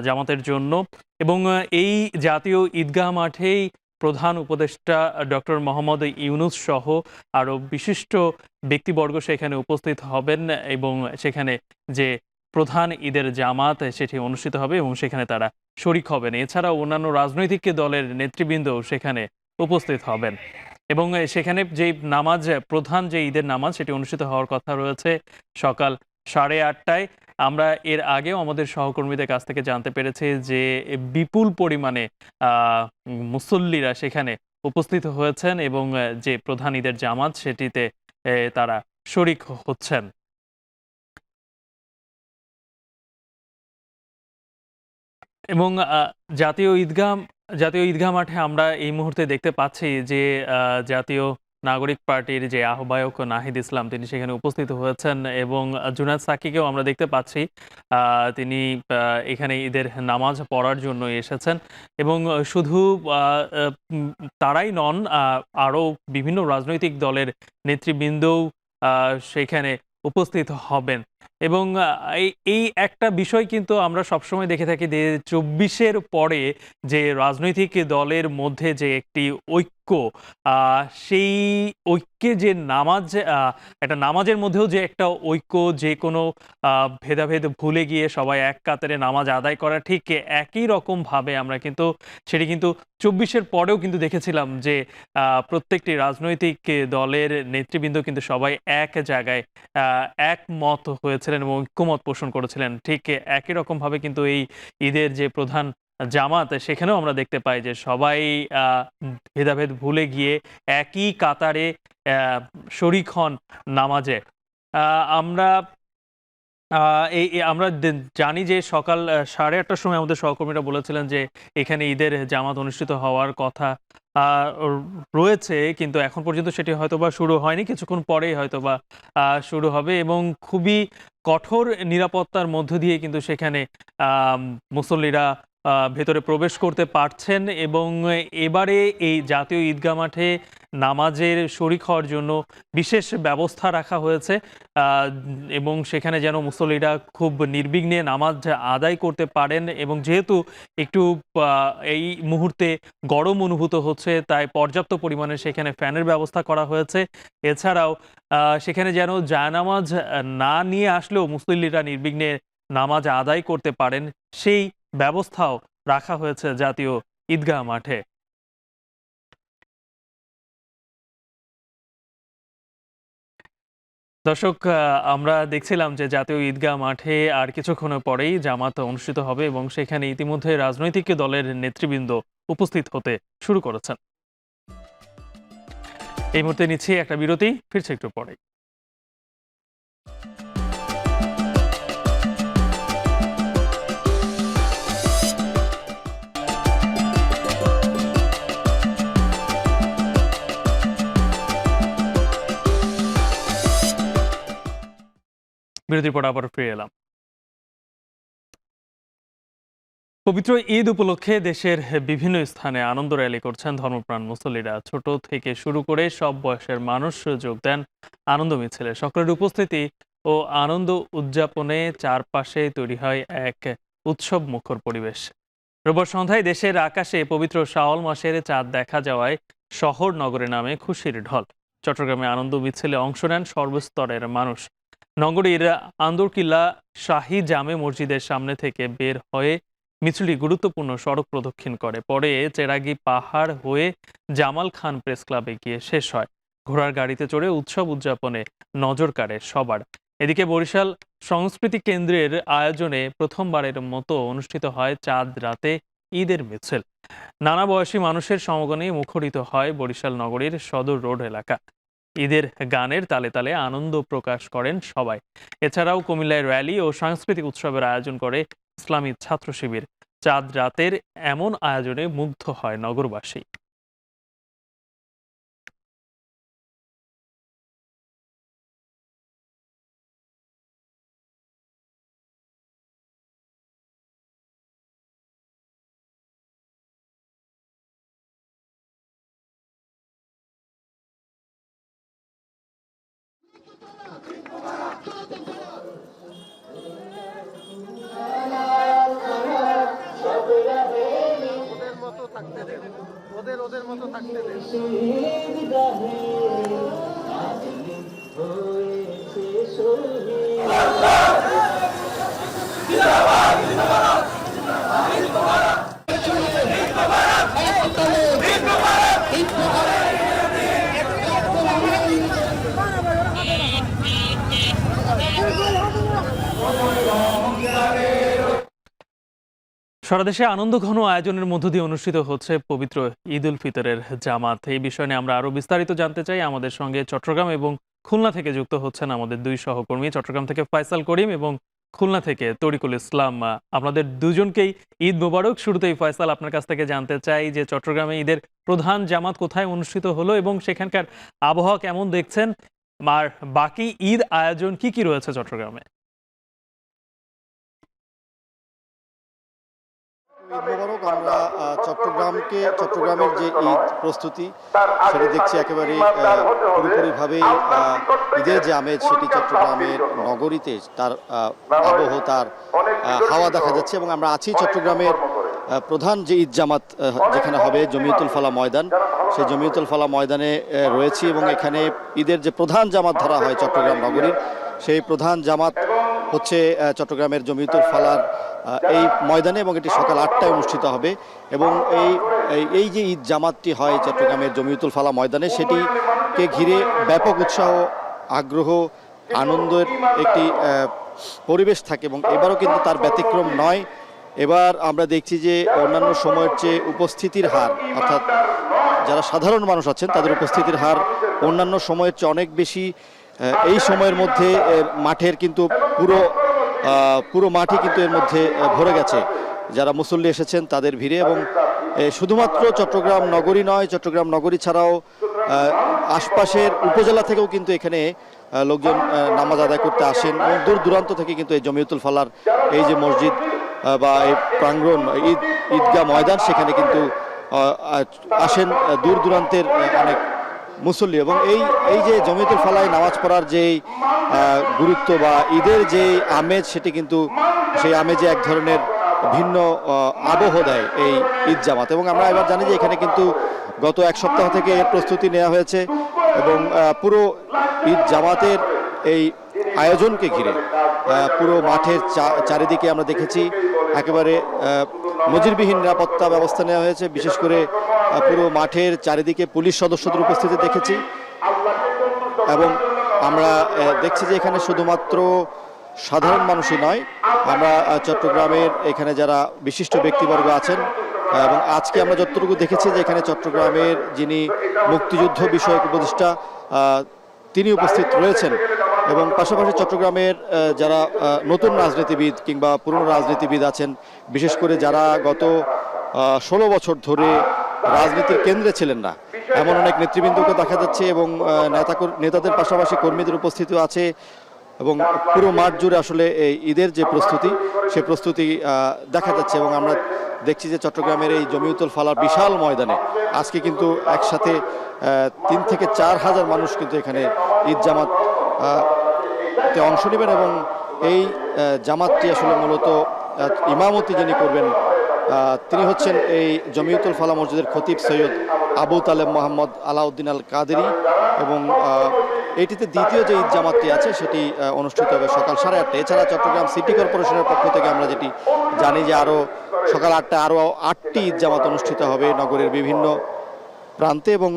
S3: জামাতের জন্য। এবং এই জাতীয় ঈদগাহ মাঠেই প্রধান উপদেষ্টা ডক্টর মোহাম্মদ ইউনূস সহ আরও বিশিষ্ট ব্যক্তিবর্গ সেখানে উপস্থিত হবেন এবং সেখানে যে প্রধান ঈদের জামাত সেটি অনুষ্ঠিত হবে এবং সেখানে তারা শরিক হবেন। এছাড়াও অন্যান্য রাজনৈতিক দলের নেতৃবৃন্দ সেখানে উপস্থিত হবেন এবং সেখানে যে নামাজ, প্রধান যে ঈদের নামাজ সেটি অনুষ্ঠিত হওয়ার কথা রয়েছে সকাল 8:30টায়। আমরা এর আগেও আমাদের সহকর্মীদের কাছ থেকে জানতে পেরেছি যে বিপুল পরিমাণে মুসল্লিরা সেখানে উপস্থিত হয়েছেন এবং যে প্রধান ঈদের জামাত সেটিতে তারা শরিক হচ্ছেন। এবং জাতীয় ঈদগাহ মাঠে আমরা এই মুহূর্তে দেখতে পাচ্ছি যে জাতীয় নাগরিক পার্টির যে আহ্বায়ক নাহিদ ইসলাম তিনি সেখানে উপস্থিত হয়েছেন এবং জুনায়েদ সাকিকেও আমরা দেখতে পাচ্ছি তিনি এখানে ঈদের নামাজ পড়ার জন্য এসেছেন এবং শুধু তারাই নন, আরও বিভিন্ন রাজনৈতিক দলের নেতৃবৃন্দও সেখানে উপস্থিত হবেন এবং এই একটা বিষয় কিন্তু আমরা সবসময় দেখে থাকি যে ২৪-এর পরে যে রাজনৈতিক দলের মধ্যে যে একটি ঐক্য, সেই ঐক্যে যে নামাজ, একটা নামাজের মধ্যেও যে একটা ঐক্য, যে কোনো ভেদাভেদ ভুলে গিয়ে সবাই এক কাতারে নামাজ আদায় করা, ঠিক একই রকমভাবে আমরা কিন্তু সেটি কিন্তু ২৪-এর পরেও কিন্তু দেখেছিলাম যে প্রত্যেকটি রাজনৈতিক দলের নেতৃবৃন্দ কিন্তু সবাই এক জায়গায় একমত হয়েছিলেন এবং ঐক্যমত পোষণ করেছিলেন। ঠিক একই রকমভাবে কিন্তু এই ঈদের যে প্রধান জামাত সেখানেও আমরা দেখতে পাই যে সবাই ভেদাভেদ ভুলে গিয়ে একই কাতারে শরিক হন নামাজে। আমরা আমরা জানি যে সকাল 8:30টার সময় আমাদের সহকর্মীরা বলেছিলেন যে এখানে ঈদের জামাত অনুষ্ঠিত হওয়ার কথা রয়েছে, কিন্তু এখন পর্যন্ত সেটি হয়তোবা শুরু হয়নি, কিছুক্ষণ পরেই হয়তোবা শুরু হবে এবং খুবই কঠোর নিরাপত্তার মধ্য দিয়ে কিন্তু সেখানে মুসল্লিরা ভেতরে প্রবেশ করতে পারছেন এবং এবারে এই জাতীয় ঈদগাহ মাঠে নামাজের শরিক হওয়ার জন্য বিশেষ ব্যবস্থা রাখা হয়েছে এবং সেখানে যেন মুসল্লিরা খুব নির্বিঘ্নে নামাজ আদায় করতে পারেন এবং যেহেতু একটু এই মুহূর্তে গরম অনুভূত হচ্ছে তাই পর্যাপ্ত পরিমাণে সেখানে ফ্যানের ব্যবস্থা করা হয়েছে। এছাড়াও সেখানে যেন জায়নামাজ না নিয়ে আসলেও মুসল্লিরা নির্বিঘ্নে নামাজ আদায় করতে পারেন সেই ব্যবস্থাও রাখা হয়েছে জাতীয় ঈদগাহ মাঠে। দর্শক, আমরা দেখছিলাম যে জাতীয় ঈদগাহ মাঠে আর কিছুক্ষণ পরেই জামাত অনুষ্ঠিত হবে এবং সেখানে ইতিমধ্যে রাজনৈতিক দলের নেতৃবৃন্দ উপস্থিত হতে শুরু করেছেন। এই মুহূর্তে নিচ্ছি একটা বিরতি, ফিরছে একটু পরে। বিরতির পর আবার ফিরে এলাম। পবিত্র ঈদ উপলক্ষে দেশের বিভিন্ন স্থানে আনন্দ র্যালি করছেন ধর্মপ্রাণ মুসল্লিরা। ছোট থেকে শুরু করে সব বয়সের মানুষ যোগ দেন আনন্দ মিছিলে। সকলের উপস্থিতি ও আনন্দ উদযাপনে চারপাশে তৈরি হয় এক উৎসব মুখর পরিবেশ। রোববার সন্ধ্যায় দেশের আকাশে পবিত্র শাওয়াল মাসের চাঁদ দেখা যাওয়ায় শহর নগরে নামে খুশির ঢল। চট্টগ্রামে আনন্দ মিছিলে অংশ নেন সর্বস্তরের মানুষ। নগরীর আন্দরকিল্লা শাহী জামে মসজিদের সামনে থেকে বের হয়ে মিছিলটি গুরুত্বপূর্ণ সড়ক প্রদক্ষিণ করে, পরে চেরাগি পাহাড় হয়ে জামাল খান প্রেস ক্লাবে গিয়ে শেষ হয়। ঘোড়ার গাড়িতে চড়ে উৎসব উদযাপনে নজর কাড়ে সবার। এদিকে বরিশাল সংস্কৃতি কেন্দ্রের আয়োজনে প্রথমবারের মতো অনুষ্ঠিত হয় চাঁদ রাতে ঈদের মিছিল। নানা বয়সী মানুষের সমাগমে মুখরিত হয় বরিশাল নগরীর সদর রোড এলাকা। ঈদের গানের তালে তালে আনন্দ প্রকাশ করেন সবাই। এছাড়াও কুমিল্লায় র্যালি ও সাংস্কৃতিক উৎসবের আয়োজন করে ইসলামী ছাত্র শিবির। চাঁদ রাতের এমন আয়োজনে মুগ্ধ হয় নগরবাসী। সারা দেশে আনন্দ ঘন আয়োজনের মধ্য দিয়ে অনুষ্ঠিত হচ্ছে পবিত্র ঈদ উল ফিতরের জামাত। এই বিষয় নিয়ে আমরা আরো বিস্তারিত জানতে চাই। আমাদের সঙ্গে চট্টগ্রাম এবং খুলনা থেকে যুক্ত হচ্ছেন আমাদের দুই সহকর্মী। চট্টগ্রাম থেকে ফয়সাল করিম এবং খুলনা থেকে তরিকুল ইসলাম। আপনাদের দুজনকেই ঈদ মোবারক। শুরুতেই ফয়সাল, আপনার কাছ থেকে জানতে চাই যে চট্টগ্রামে ঈদের প্রধান জামাত কোথায় অনুষ্ঠিত হলো এবং সেখানকার আবহাওয়া কেমন দেখছেন, আর বাকি ঈদ আয়োজন কি কি রয়েছে চট্টগ্রামে?
S10: ঈদ মোবারক। আমরা চট্টগ্রামের যে ঈদ প্রস্তুতি সেটা দেখছি একেবারে পুরোপুরিভাবেই ঈদের যে আমেজ সেটি চট্টগ্রামের নগরীতে তার আবহ, তার হাওয়া দেখা যাচ্ছে। এবং আমরা আছি চট্টগ্রামের প্রধান যে ঈদ জামাত যেখানে হবে জমিয়তুল ফালা ময়দান, সেই জমিয়তুল ফালা ময়দানে রয়েছি এবং এখানে ঈদের যে প্রধান জামাত ধরা হয় চট্টগ্রাম নগরীর, সেই প্রধান জামাত হচ্ছে চট্টগ্রামের জমিয়তুল ফালার এই ময়দানে এবং এটি সকাল 8টায় অনুষ্ঠিত হবে। এবং এই যে ঈদ জামাতটি হয় চট্টগ্রামের জমিয়তুল ফালা ময়দানে, সেটিকে ঘিরে ব্যাপক উৎসাহ, আগ্রহ, আনন্দের একটি পরিবেশ থাকে এবং এবারও কিন্তু তার ব্যতিক্রম নয়। এবার আমরা দেখছি যে অন্যান্য সময়ের চেয়ে উপস্থিতির হার, অর্থাৎ যারা সাধারণ মানুষ আছেন তাদের উপস্থিতির হার অন্যান্য সময়ের চেয়ে অনেক বেশি। এই সময়ের মধ্যে মাঠের কিন্তু পুরো মাঠই কিন্তু এর মধ্যে ভরে গেছে যারা মুসল্লি এসেছেন তাদের ভিড়ে। এবং শুধুমাত্র চট্টগ্রাম নগরী নয়, চট্টগ্রাম নগরী ছাড়াও আশপাশের উপজেলা থেকেও কিন্তু এখানে লোকজন নামাজ আদায় করতে আসেন এবং দূর দূরান্ত থেকে কিন্তু এই জমিয়তুল ফালার এই যে মসজিদ বা এই প্রাঙ্গণ ঈদগাহ ময়দান, সেখানে কিন্তু আসেন দূর দূরান্তের অনেক মুসল্লি। এবং এই যে জমিয়তুল ফালায় নামাজ পড়ার যে গুরুত্ব বা ঈদের যে আমেজ, সেটি কিন্তু সেই আমেজে এক ধরনের ভিন্ন আবহ দেয় এই ঈদ জামাত। এবং আমরা এবার জানি যে এখানে কিন্তু গত এক সপ্তাহ থেকে এর প্রস্তুতি নেওয়া হয়েছে এবং পুরো ঈদ জামাতের এই আয়োজনকে ঘিরে পুরো মাঠের চারিদিকে আমরা দেখেছি একেবারে নজিরবিহীন নিরাপত্তা ব্যবস্থা নেওয়া হয়েছে। বিশেষ করে পুরো মাঠের চারিদিকে পুলিশ সদস্যদের উপস্থিতি দেখেছি এবং আমরা দেখছি যে এখানে শুধুমাত্র সাধারণ মানুষই নয়, আমরা চট্টগ্রামের এখানে যারা বিশিষ্ট ব্যক্তিবর্গ আছেন এবং আজকে আমরা যতটুকু দেখেছি যে এখানে চট্টগ্রামের যিনি মুক্তিযুদ্ধ বিষয়ক উপদেষ্টা তিনি উপস্থিত রয়েছেন এবং পাশাপাশি চট্টগ্রামের যারা নতুন রাজনীতিবিদ কিংবা পুরনো রাজনীতিবিদ আছেন, বিশেষ করে যারা গত 16 বছর ধরে রাজনীতির কেন্দ্রে ছিলেন না, এমন অনেক নেতৃবৃন্দকে দেখা যাচ্ছে এবং নেতাদের পাশাপাশি কর্মীদের উপস্থিতিও আছে। এবং পুরো মাঠ জুড়ে আসলে এই ঈদের যে প্রস্তুতি, সে প্রস্তুতি দেখা যাচ্ছে। এবং আমরা দেখছি যে চট্টগ্রামের এই জমিয়তুল ফালার বিশাল ময়দানে আজকে কিন্তু একসাথে 3 থেকে 4 হাজার মানুষ কিন্তু এখানে ঈদ জামাত অংশ নেবেন। এবং এই জামাতটি আসলে মূলত ইমামতি যিনি করবেন তিনি হচ্ছেন এই জমিয়তুল ফালা মসজিদের খতিব সৈয়দ আবু তালেব মোহাম্মদ আলাউদ্দিন আল কাদেরি। এবং এটিতে দ্বিতীয় যে ঈদ জামাতটি আছে সেটি অনুষ্ঠিত হবে সকাল 8:30। এছাড়া চট্টগ্রাম সিটি কর্পোরেশনের পক্ষ থেকে আমরা যেটি জানি যে আরও সকাল 8টায় আরও 8টি ঈদ জামাত অনুষ্ঠিত হবে নগরের বিভিন্ন প্রান্তে। এবং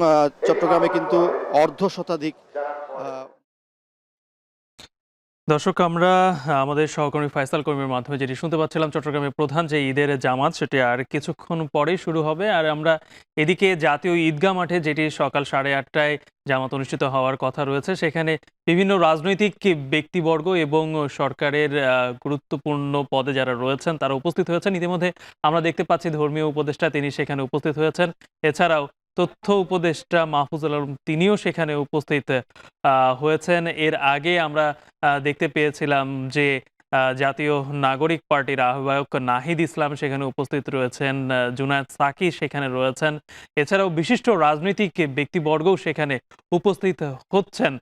S10: চট্টগ্রামে কিন্তু অর্ধশতাধিক
S3: দর্শক, আমরা আমাদের সহকর্মী ফয়সাল কর্মীর মাধ্যমে যেটি শুনতে পাচ্ছিলাম, চট্টগ্রামের প্রধান যে ঈদের জামাত সেটি আর কিছুক্ষণ পরেই শুরু হবে। আর আমরা এদিকে জাতীয় ঈদগাহ মাঠে যেটি সকাল 8:30টায় জামাত অনুষ্ঠিত হওয়ার কথা রয়েছে, সেখানে বিভিন্ন রাজনৈতিক ব্যক্তিবর্গ এবং সরকারের গুরুত্বপূর্ণ পদে যারা রয়েছেন তারা উপস্থিত হয়েছেন। ইতিমধ্যে আমরা দেখতে পাচ্ছি ধর্মীয় উপদেষ্টা তিনি সেখানে উপস্থিত হয়েছেন। এছাড়াও তথ্য উপদেষ্টা মাহফুজুল আলম তিনিও সেখানে উপস্থিত হয়েছেন। এর আগে আমরা দেখতে পেয়েছিলাম যে জাতীয় নাগরিক পার্টির আহ্বায়ক নাহিদ ইসলাম সেখানে উপস্থিত রয়েছেন, জুনায়েদ সাকি সেখানে রয়েছেন। এছাড়াও বিশিষ্ট রাজনৈতিক ব্যক্তিবর্গও সেখানে উপস্থিত হচ্ছেন।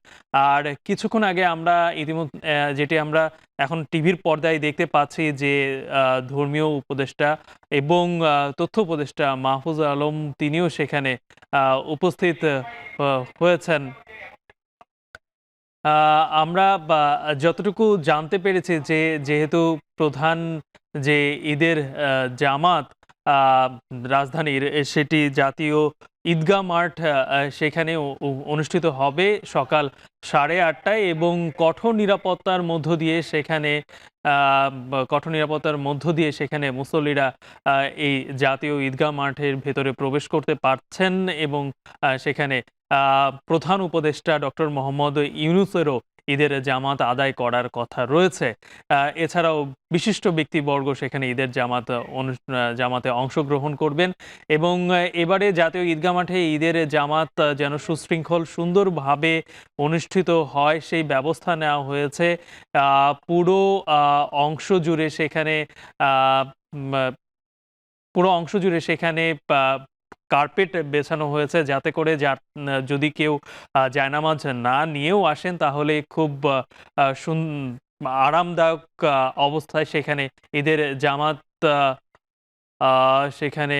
S3: আর কিছুক্ষণ আগে আমরা ইতিমধ্যে যেটি আমরা এখন টিভির পর্দায় দেখতে পাচ্ছি যে ধর্মীয় উপদেষ্টা এবং তথ্য উপদেষ্টা মাহফুজুল আলম তিনিও সেখানে উপস্থিত হয়েছেন। আমরা যতটুকু জানতে পেরেছি যে যেহেতু প্রধান যে ঈদের জামাত রাজধানীর সেটি জাতীয় ঈদগাহ মাঠ সেখানে অনুষ্ঠিত হবে সকাল 8:30টায় এবং কঠোর নিরাপত্তার মধ্য দিয়ে সেখানে মুসল্লিরা এই জাতীয় ঈদগাহ মাঠের ভেতরে প্রবেশ করতে পারছেন এবং সেখানে প্রধান উপদেষ্টা ডক্টর মোহাম্মদ ইউনূসেরও ঈদের জামাত আদায় করার কথা রয়েছে। এছাড়াও বিশিষ্ট ব্যক্তিবর্গ সেখানে ঈদের জামাতে অংশগ্রহণ করবেন এবং এবারে জাতীয় ঈদগাহ মাঠে ঈদের জামাত যেন সুশৃঙ্খল সুন্দরভাবে অনুষ্ঠিত হয় সেই ব্যবস্থা নেওয়া হয়েছে। পুরো অংশ জুড়ে সেখানে কার্পেট বেছানো হয়েছে যাতে করে যদি কেউ জায়নামাজ না নিয়েও আসেন তাহলে খুব আরামদায়ক অবস্থায় সেখানে ঈদের জামাত সেখানে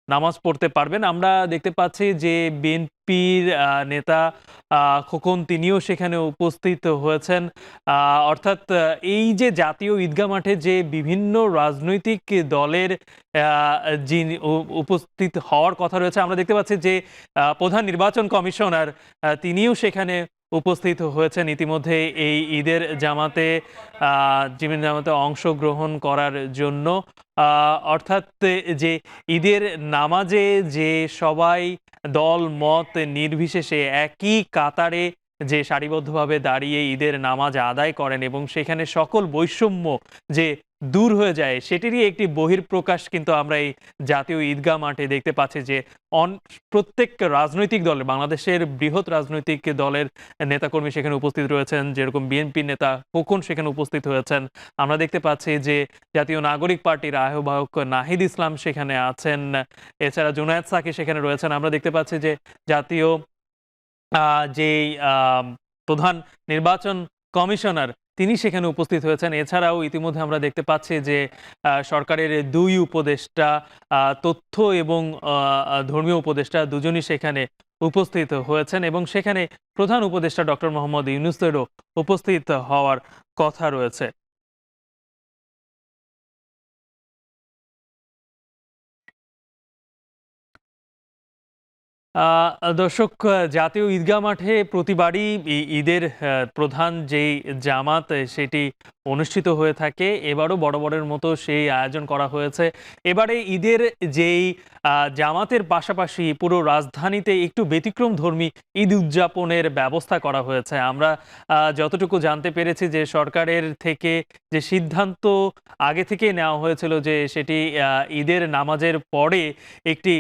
S3: নামাজ পড়তে পারবেন। আমরা দেখতে পাচ্ছি যে বিএনপির নেতা খোকন তিনিও সেখানে উপস্থিত হয়েছেন। অর্থাৎ এই যে জাতীয় ঈদগাহ মাঠে যে বিভিন্ন রাজনৈতিক দলের যিনি উপস্থিত হওয়ার কথা রয়েছে, আমরা দেখতে পাচ্ছি যে প্রধান নির্বাচন কমিশনার তিনিও সেখানে উপস্থিত হয়েছেন ইতিমধ্যে এই ঈদের জামাতে অংশগ্রহণ করার জন্য। অর্থাৎ যে ঈদের নামাজে যে সবাই দল মত নির্বিশেষে একই কাতারে যে সারিবদ্ধভাবে দাঁড়িয়ে ঈদের নামাজ আদায় করেন এবং সেখানে সকল বৈষম্য যে দূর হয়ে যায় সেটিরই একটি বহিঃপ্রকাশ কিন্তু আমরা এই জাতীয় ঈদগাহ মাঠে দেখতে পাচ্ছি যে প্রত্যেক রাজনৈতিক দলের, বাংলাদেশের বৃহৎ রাজনৈতিক দলের নেতাকর্মী সেখানে উপস্থিত রয়েছেন। যেরকম বিএনপির নেতা খোকন সেখানে উপস্থিত হয়েছেন। আমরা দেখতে পাচ্ছি যে জাতীয় নাগরিক পার্টির আহ্বায়ক নাহিদ ইসলাম সেখানে আছেন। এছাড়া জুনায়েদ সাকি সেখানে রয়েছেন। আমরা দেখতে পাচ্ছি যে জাতীয় যেই প্রধান নির্বাচন কমিশনার তিনি সেখানে উপস্থিত হয়েছেন। এছাড়াও ইতিমধ্যে আমরা দেখতে পাচ্ছি যে সরকারের দুই উপদেষ্টা, তথ্য এবং ধর্মীয় উপদেষ্টা দুজনই সেখানে উপস্থিত হয়েছেন এবং সেখানে প্রধান উপদেষ্টা ডক্টর মোহাম্মদ ইউনূসেরও উপস্থিত হওয়ার কথা রয়েছে। দর্শক, জাতীয় ঈদগাহ মাঠে প্রতিবারই ঈদের প্রধান যেই জামাত সেটি অনুষ্ঠিত হয়ে থাকে। এবারও বরাবরের মতো সেই আয়োজন করা হয়েছে। এবারে ঈদের যেই জামাতের পাশাপাশি পুরো রাজধানীতে একটু ব্যতিক্রমধর্মী ঈদ উদযাপনের ব্যবস্থা করা হয়েছে। আমরা যতটুকু জানতে পেরেছি যে সরকারের থেকে যে সিদ্ধান্ত আগে থেকে নেওয়া হয়েছিল যে সেটি ঈদের নামাজের পরে একটি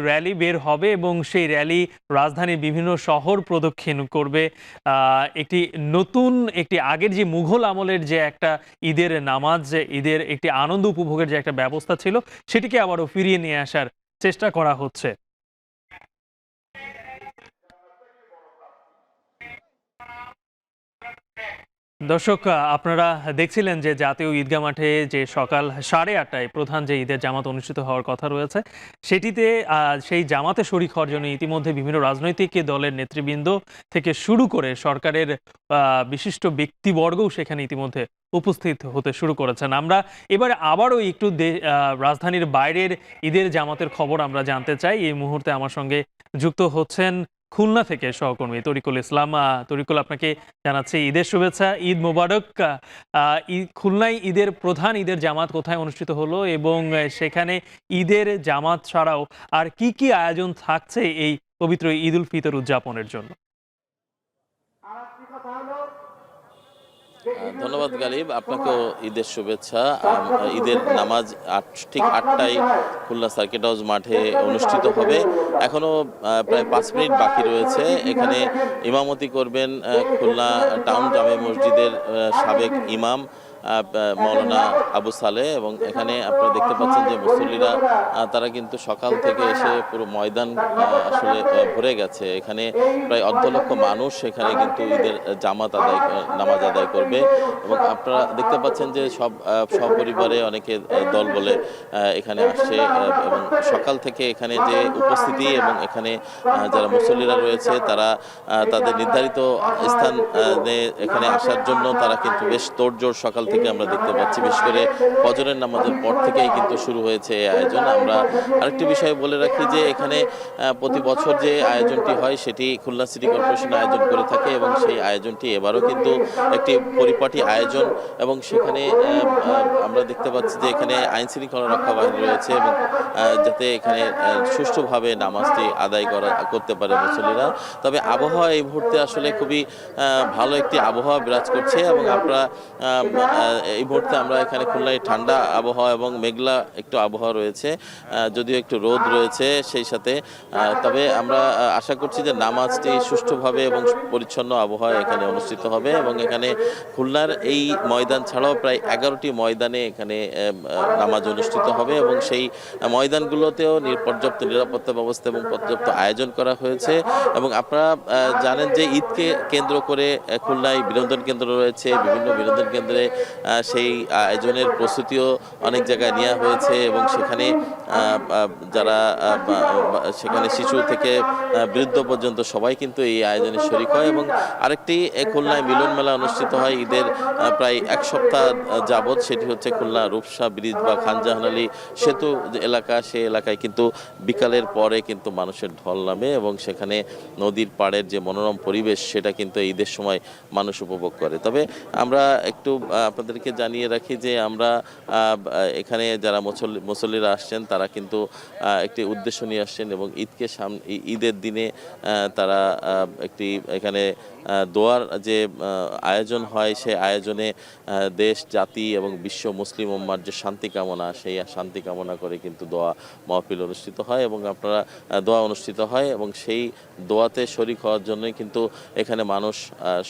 S3: র্যালি বের হবে এবং সেই র্যালি রাজধানীর বিভিন্ন শহর প্রদক্ষিণ করবে। একটি আগের যে মুঘল আমলের যে একটা ঈদের নামাজ, ঈদের একটি আনন্দ উপভোগের যে একটা ব্যবস্থা ছিল সেটিকে আবারও ফিরিয়ে নিয়ে আসার চেষ্টা করা হচ্ছে। দর্শক, আপনারা দেখছিলেন যে জাতীয় ঈদগাহ মাঠে যে সকাল 8:30টায় প্রধান যে ঈদের জামাত অনুষ্ঠিত হওয়ার কথা রয়েছে সেটিতে সেই জামাতে শরীক হওয়ার জন্য ইতিমধ্যে বিভিন্ন রাজনৈতিক দলের নেতৃবৃন্দ থেকে শুরু করে সরকারের বিশিষ্ট ব্যক্তিবর্গও সেখানে ইতিমধ্যে উপস্থিত হতে শুরু করেছেন। আমরা এবারে আবারও একটু রাজধানীর বাইরের ঈদের জামাতের খবর আমরা জানতে চাই। এই মুহূর্তে আমার সঙ্গে যুক্ত হচ্ছেন খুলনা থেকে সহকর্মী তরিকুল ইসলাম। তরিকুল, আপনাকে জানাচ্ছি ঈদের শুভেচ্ছা, ঈদ মোবারক। খুলনায় প্রধান ঈদের জামাত কোথায় অনুষ্ঠিত হলো এবং সেখানে ঈদের জামাত ছাড়াও আর কি কি আয়োজন থাকছে এই পবিত্র ঈদ উল ফিতর উদযাপনের জন্য?
S11: ধন্যবাদ গালিব, আপনাকেও ঈদের শুভেচ্ছা। ঈদের নামাজ ঠিক 8টায় খুলনা সার্কিট হাউস মাঠে অনুষ্ঠিত হবে। এখনো প্রায় 5 মিনিট বাকি রয়েছে। এখানে ইমামতি করবেন খুলনা টাউন জামে মসজিদের সাবেক ইমাম মাওলানা আবু সালে এবং এখানে আপনারা দেখতে পাচ্ছেন যে মুসল্লিরা তারা কিন্তু সকাল থেকে এসে পুরো ময়দান আসলে ভরে গেছে। এখানে প্রায় 1.5 লক্ষ মানুষ এখানে কিন্তু ঈদের নামাজ আদায় করবে এবং আপনারা দেখতে পাচ্ছেন যে সপরিবারে অনেকে দল বলে এখানে আসছে এবং সকাল থেকে এখানে যে উপস্থিতি এবং এখানে যারা মুসল্লিরা রয়েছে তারা তাদের নির্ধারিত স্থানে এখানে আসার জন্য তারা কিন্তু বেশ তোড়জোড় সকাল থেকে আমরা দেখতে পাচ্ছি, বিশেষ করে ফজরের নামাজের পর থেকেই কিন্তু শুরু হয়েছে এই আয়োজন। আমরা আরেকটি বিষয় বলে রাখি যে এখানে প্রতি বছর যে আয়োজনটি হয় সেটি খুলনা সিটি কর্পোরেশন আয়োজন করে থাকে এবং সেই আয়োজনটি এবারও কিন্তু একটি পরিপাটি আয়োজন এবং সেখানে আমরা দেখতে পাচ্ছি যে এখানে আইন শৃঙ্খলা রক্ষা বাহিনী রয়েছে এবং যাতে এখানে সুষ্ঠুভাবে নামাজটি আদায় করতে পারে মুসল্লিরা। তবে আবহাওয়া এই মুহূর্তে আসলে খুবই ভালো একটি আবহাওয়া বিরাজ করছে এবং আমরা এই মুহূর্তে আমরা এখানে খুলনায় ঠান্ডা আবহাওয়া এবং মেঘলা একটু আবহাওয়া রয়েছে, যদিও একটু রোদ রয়েছে সেই সাথে। তবে আমরা আশা করছি যে নামাজটি সুষ্ঠুভাবে এবং পরিচ্ছন্ন আবহাওয়া এখানে অনুষ্ঠিত হবে এবং এখানে খুলনার এই ময়দান ছাড়াও প্রায় 11টি ময়দানে এখানে নামাজ অনুষ্ঠিত হবে এবং সেই ময়দানগুলোতেও পর্যাপ্ত নিরাপত্তা ব্যবস্থা এবং পর্যাপ্ত আয়োজন করা হয়েছে। এবং আপনারা জানেন যে ঈদকে কেন্দ্র করে খুলনায় বিনোদন কেন্দ্র রয়েছে, বিভিন্ন বিনোদন কেন্দ্রে সেই আয়োজনের প্রস্তুতিও অনেক জায়গায় নেওয়া হয়েছে এবং সেখানে যারা সেখানে শিশু থেকে বৃদ্ধ পর্যন্ত সবাই কিন্তু এই আয়োজনে শরিক হয়। এবং আরেকটি খুলনায় মিলন মেলা অনুষ্ঠিত হয় ঈদের প্রায় এক সপ্তাহ যাবৎ, সেটি হচ্ছে খুলনা রূপসা ব্রিজ বা খানজাহান আলী সেতু এলাকা। সেই এলাকায় কিন্তু বিকালের পরে কিন্তু মানুষের ঢল নামে এবং সেখানে নদীর পাড়ের যে মনোরম পরিবেশ সেটা কিন্তু ঈদের সময় মানুষ উপভোগ করে। তবে আমরা একটু আপনাদেরকে জানিয়ে রাখি যে আমরা এখানে যারা মুসল্লিরা আসছেন তারা কিন্তু একটি উদ্দেশ্য নিয়ে আসছেন এবং ঈদের দিনে তারা একটি এখানে দোয়ার যে আয়োজন হয় সেই আয়োজনে দেশ জাতি এবং বিশ্ব মুসলিম উম্মার যে শান্তি কামনা, সেই শান্তি কামনা করে কিন্তু দোয়া মাহফিল অনুষ্ঠিত হয় এবং আপনারা দোয়া অনুষ্ঠিত হয় এবং সেই দোয়াতে শরিক হওয়ার জন্যই কিন্তু এখানে মানুষ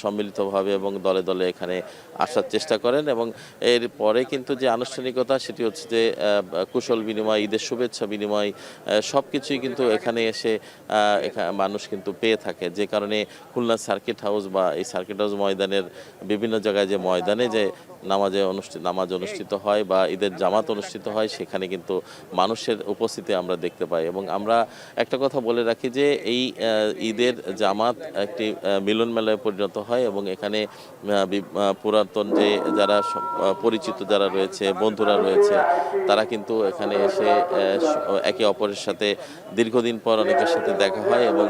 S11: সম্মিলিতভাবে এবং দলে দলে এখানে আসার চেষ্টা করেন। এবং এর পরে কিন্তু যে আনুষ্ঠানিকতা সেটি হচ্ছে যে কুশল বিনিময়, ঈদের শুভেচ্ছা বিনিময় সব কিছুই কিন্তু এখানে এসে মানুষ কিন্তু পেয়ে থাকে, যে কারণে খুলনা সার্কিট হাউস বা এই সার্কিট হাউস ময়দানের বিভিন্ন জায়গায় যে ময়দানে যে নামাজ অনুষ্ঠিত হয় বা ঈদের জামাত অনুষ্ঠিত হয় সেখানে কিন্তু মানুষের উপস্থিতি আমরা দেখতে পাই। এবং আমরা একটা কথা বলে রাখি যে এই ঈদের জামাত একটি মিলন মেলায় পরিণত হয় এবং এখানে পুরাতন যে যারা পরিচিত যারা রয়েছে, বন্ধুরা রয়েছে, তারা কিন্তু এখানে এসে একে অপরের সাথে দীর্ঘদিন পর অনেকের সাথে দেখা হয় এবং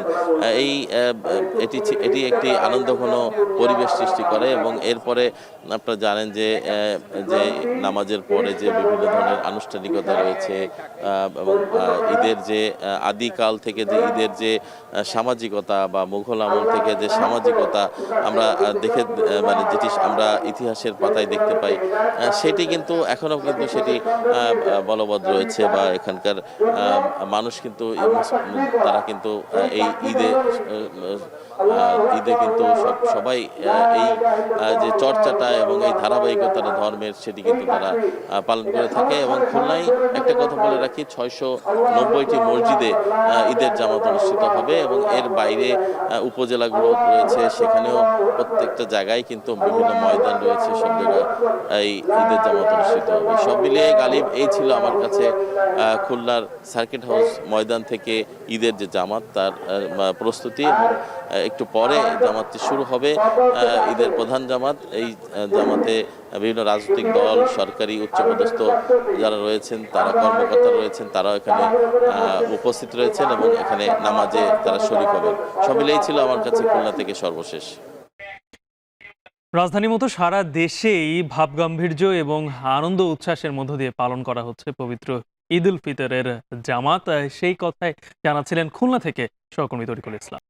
S11: এটি একটি আনন্দঘন পরিবেশ সৃষ্টি করে। এবং এরপরে আপনারা জানেন যে নামাজের পরে যে বিভিন্ন ধরনের আনুষ্ঠানিকতা রয়েছে এবং ঈদের যে আদিকাল থেকে যে ঈদের যে সামাজিকতা বা মুঘল আমল থেকে যে সামাজিকতা আমরা যেটি আমরা ইতিহাসের পাতায় দেখতে পাই সেটি কিন্তু এখনও কিন্তু সেটি বলবৎ রয়েছে বা এখানকার মানুষ কিন্তু তারা কিন্তু এই ঈদে কিন্তু সবাই এই যে চর্চাটা এবং এই ধারাবাহিকতাটা ধর্মের সেটি কিন্তু তারা পালন করে থাকে। এবং খুলনায় একটা কথা বলে রাখি, 690টি মসজিদে ঈদের জামাত অনুষ্ঠিত হবে এবং এর বাইরে উপজেলাগুলো রয়েছে, সেখানেও প্রত্যেকটা জায়গায় কিন্তু বিভিন্ন ময়দান রয়েছে, সব জায়গায় এই ঈদের জামাত অনুষ্ঠিত হবে। সব মিলিয়ে গালিব এই ছিল আমার কাছে খুলনার সার্কিট হাউস ময়দান থেকে ঈদের যে জামাত তার প্রস্তুতি। একটু পরে জামাতটি শুরু হবে, ঈদের প্রধান জামাত। এই জামাতে বিভিন্ন রাজনৈতিক দল, সরকারি উচ্চপদস্থ যারা রয়েছেন, তারা কর্মকর্তা রয়েছেন, তারাও এখানে উপস্থিত রয়েছেন এবং এখানে নামাজে তারা শরীক হবেন। সব মিলেই ছিল আমার কাছে খুলনা থেকে সর্বশেষ।
S3: রাজধানীর মতো সারা দেশেই ভাবগাম্ভীর্য এবং আনন্দ উচ্ছ্বাসের মধ্য দিয়ে পালন করা হচ্ছে পবিত্র ঈদ উল ফিতরের জামাত। সেই কথাই জানাচ্ছিলেন খুলনা থেকে সহকর্মী তরিকুল ইসলাম।